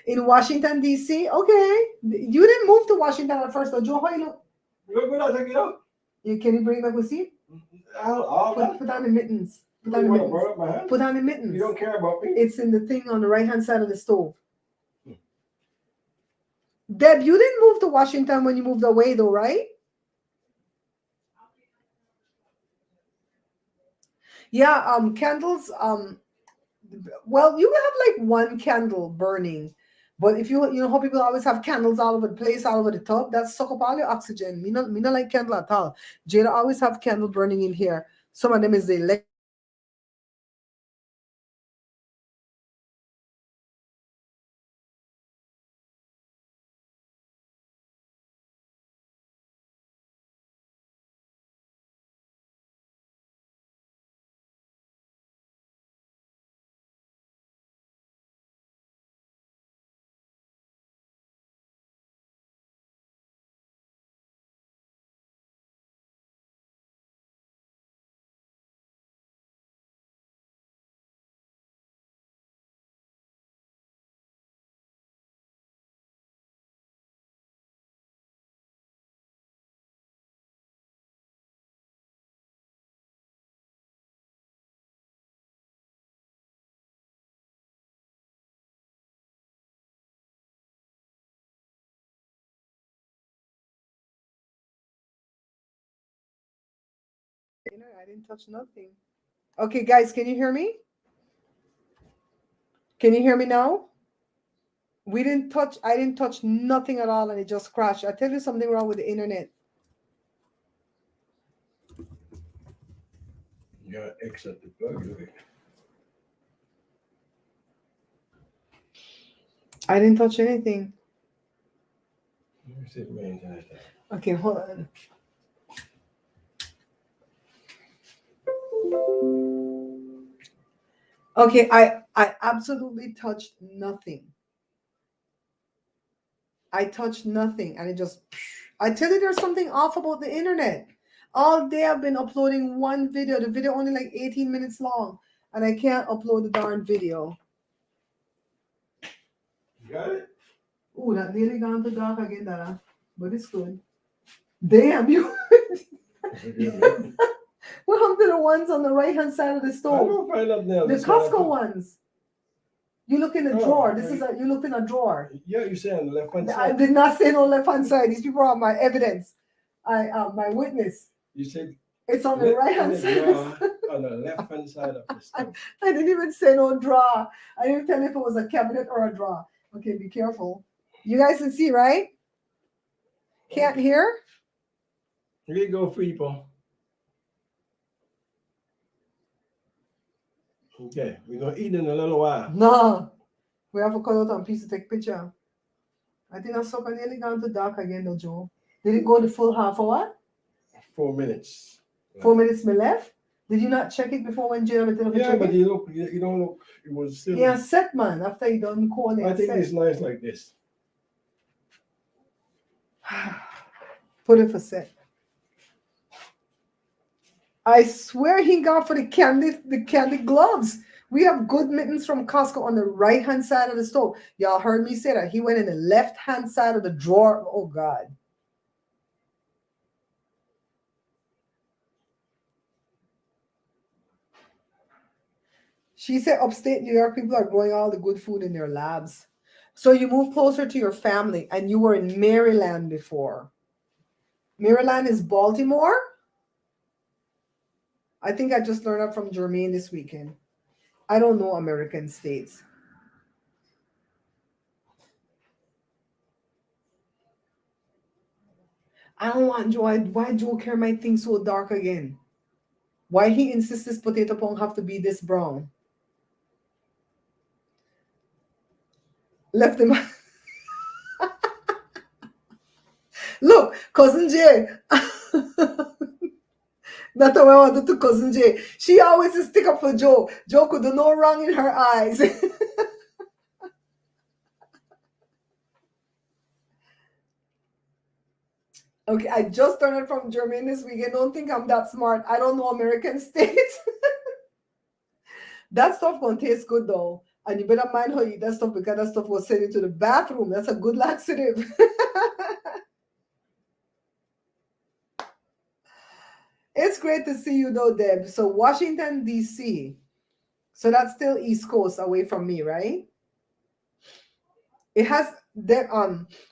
In Washington, D.C.? Okay. You didn't move to Washington at first, though. Joe, how you look? Look what I take it up. Can you bring back a seat? Put on the mittens. Put on the mittens. Put on the mittens. You don't care about me? It's in the thing on the right-hand side of the stove. Deb, you didn't move to Washington when you moved away, though, right? Yeah, candles, well, you have like one candle burning, But if you know how people always have candles all over the place, all over the tub, that suck up all your oxygen. Me not like candle at all. Jada always have candle burning in here. Some of them is the electric. I didn't touch nothing. Okay, guys, can you hear me? Can you hear me now? I didn't touch nothing at all and it just crashed. I tell you something wrong with the internet. You gotta exit the plug. I didn't touch anything. Let me see if my internet. Okay, hold on. Okay, I absolutely touched nothing. I touched nothing and it just I tell you there's something off about the internet. All day I've been uploading one video. The video only like 18 minutes long and I can't upload the darn video. You got it? Ooh, that nearly gone to dark again, Dada. But it's good. Damn you. What happened to the ones on the right hand side of the I stove? don't find up there. The Costco ones. You look in the drawer. This right. is you looked in a drawer. Yeah, you say on the left hand I side. did not say no left hand side. These people are my evidence. My witness. You said It's on the right hand side. on the left hand side of the stove. I didn't even say no drawer. I didn't tell if it was a cabinet or a drawer. Okay, be careful. You guys can see, right? Can't hear? Here you go, people. Okay, we're gonna eat in a little while. No. We have to cut out a piece to take picture. I think I sucker nearly gone to dark again though, Joe. Did it go the full half hour? 4 minutes. 4 minutes me left? Did you not check it before when Jada went to Yeah, check but it? you don't look. It was still. Yeah, set man. After you done calling, I think set. it's nice like this. Put it for set. I swear he got for the candy gloves. We have good mittens from Costco on the right hand side of the stove. Y'all heard me say that. He went in the left hand side of the drawer. Oh God. She said upstate New York people are growing all the good food in their labs. So you move closer to your family and you were in Maryland before. Maryland is Baltimore? I think I just learned that from Jermaine this weekend. I don't know American states. I don't want Joe. Why Joe care my thing so dark again? Why he insists this potato pong have to be this brown? Left him. Look, cousin Jay. That's what I wanted to cousin Jay. She always stick up for Joe. Joe could do no wrong in her eyes. Okay, I just learned it from Jermaine this weekend. Don't think I'm that smart. I don't know American states. That stuff gonna taste good though. And you better mind how you eat that stuff because that stuff will send you to the bathroom. That's a good laxative. It's great to see you though, Deb. So Washington, D.C. So that's still East Coast away from me, right? It has that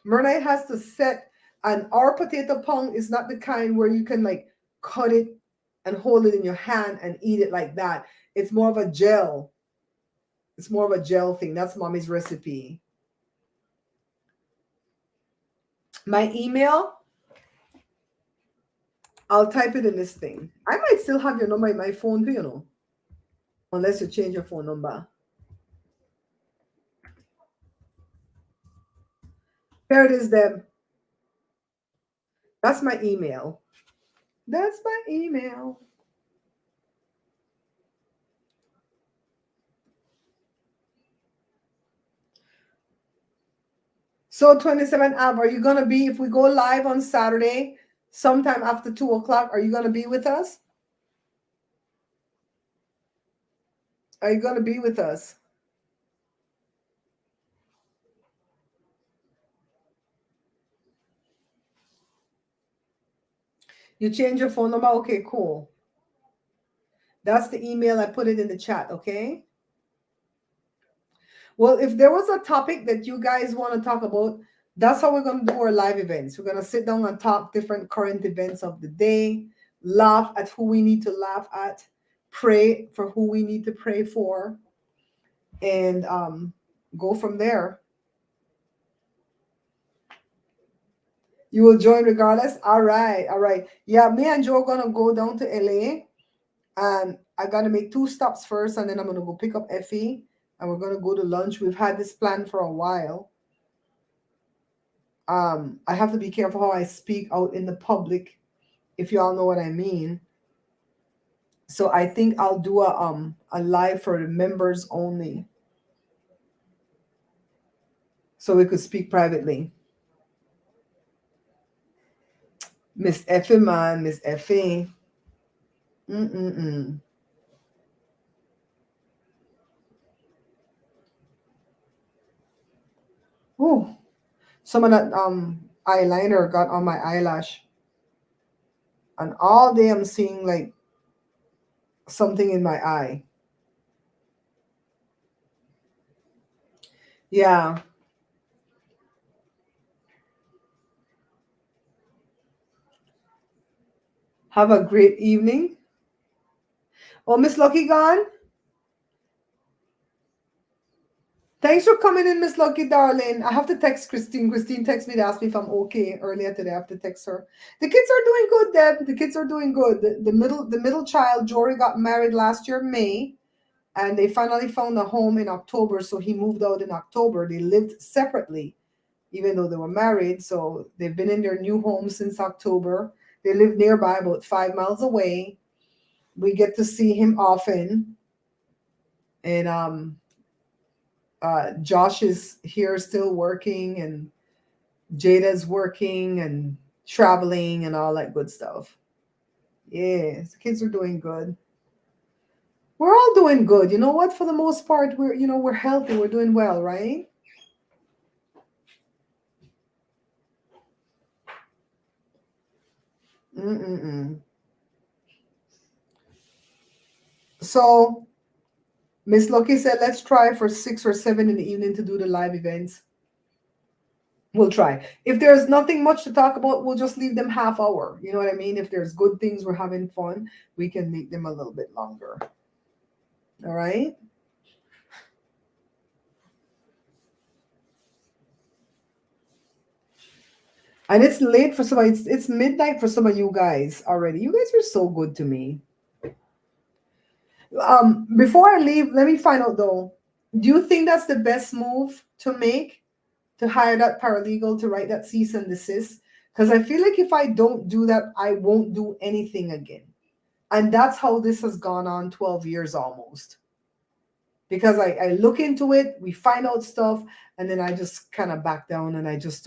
Myrna has to set, and our potato pong is not the kind where you can like cut it and hold it in your hand and eat it like that. It's more of a gel. It's more of a gel thing. That's mommy's recipe. My email, I'll type it in this thing. I might still have your number in my phone too, unless you change your phone number. Here it is, Deb. That's my email. That's my email. So 27 Av, are you gonna be, if we go live on Saturday, sometime after 2 o'clock, are you gonna be with us? Are you gonna be with us? You change your phone number? Okay, cool. That's the email. I put it in the chat, okay? Well, if there was a topic that you guys want to talk about, that's how we're going to do our live events. We're going to sit down and talk different current events of the day, laugh at who we need to laugh at, pray for who we need to pray for, and go from there. You will join regardless? All right, all right. Yeah, me and Joe are going to go down to LA, and I got to make 2 stops first, and then I'm going to go pick up Effie, and we're going to go to lunch. We've had this plan for a while. I have to be careful how I speak out in the public, if y'all know what I mean. So I think I'll do a live for the members only, so we could speak privately. Miss Effie, man, Miss Effie. Ooh, some of that eyeliner got on my eyelash, and all day I'm seeing like something in my eye. Yeah. Have a great evening. Oh, Miss Lucky gone? Thanks for coming in, Miss Lucky, darling. I have to text Christine. Christine texted me to ask me if I'm okay earlier today. I have to text her. The kids are doing good, Deb. The kids are doing good. The middle child, Jory, got married last year, May, and they finally found a home in October. So he moved out in October. They lived separately, even though they were married. So they've been in their new home since October. They live nearby, about 5 miles away. We get to see him often, and Josh is here still working, and Jada's working and traveling and all that good stuff. Yeah, the kids are doing good. We're all doing good. You know what? For the most part, we're healthy. We're doing well, right? So Miss Lucky said, let's try for 6 or 7 in the evening to do the live events. We'll try. If there's nothing much to talk about, we'll just leave them half hour. You know what I mean? If there's good things, we're having fun, we can make them a little bit longer. All right? And it's late for somebody. It's midnight for some of you guys already. You guys are so good to me. Before I leave, let me find out though. Do you think that's the best move to make, to hire that paralegal to write that cease and desist? Because I feel like if I don't do that, I won't do anything again. And that's how this has gone on 12 years almost. Because I look into it, we find out stuff, and then I just kind of back down, and I just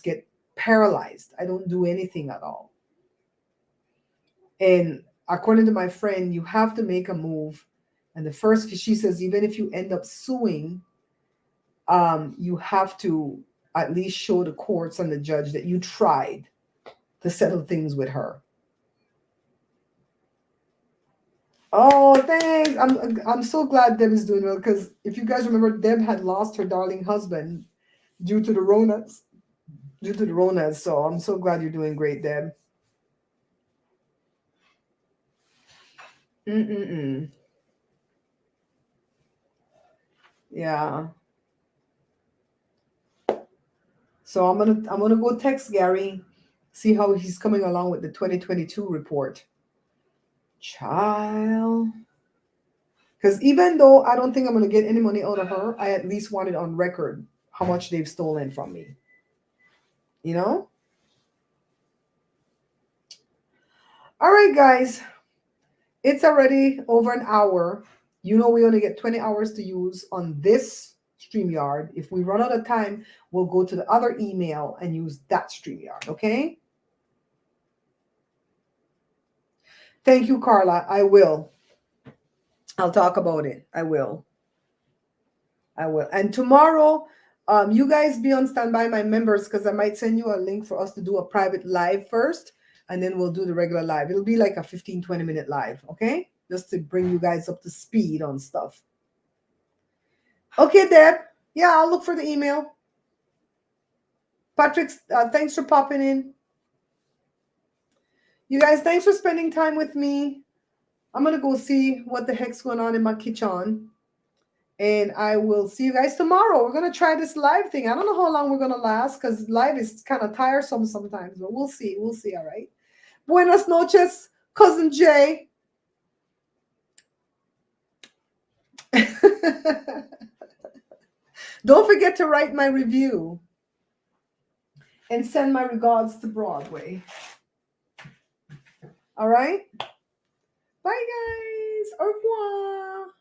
get paralyzed. I don't do anything at all. And according to my friend, you have to make a move. And the first, she says, even if you end up suing, you have to at least show the courts and the judge that you tried to settle things with her. Oh, thanks. I'm so glad Deb is doing well, because if you guys remember, Deb had lost her darling husband due to the Ronas. So I'm so glad you're doing great, Deb. Yeah. So I'm gonna go text Gary, see how he's coming along with the 2022 report. Child. Because even though I don't think I'm gonna get any money out of her, I at least want it on record how much they've stolen from me. You know? All right, guys. It's already over an hour. You know we only get 20 hours to use on this StreamYard. If we run out of time, we'll go to the other email and use that StreamYard, okay? Thank you, Carla. I will. I'll talk about it. I will. And tomorrow, you guys be on standby, my members, because I might send you a link for us to do a private live first, and then we'll do the regular live. It'll be like a 15, 20-minute live, okay? Just to bring you guys up to speed on stuff. Okay, Deb. Yeah, I'll look for the email. Patrick, thanks for popping in. You guys, thanks for spending time with me. I'm going to go see what the heck's going on in my kitchen. And I will see you guys tomorrow. We're going to try this live thing. I don't know how long we're going to last because live is kind of tiresome sometimes. But we'll see. We'll see, all right? Buenas noches, Cousin Jay. Don't forget to write my review and send my regards to Broadway. All right? Bye, guys. Au revoir.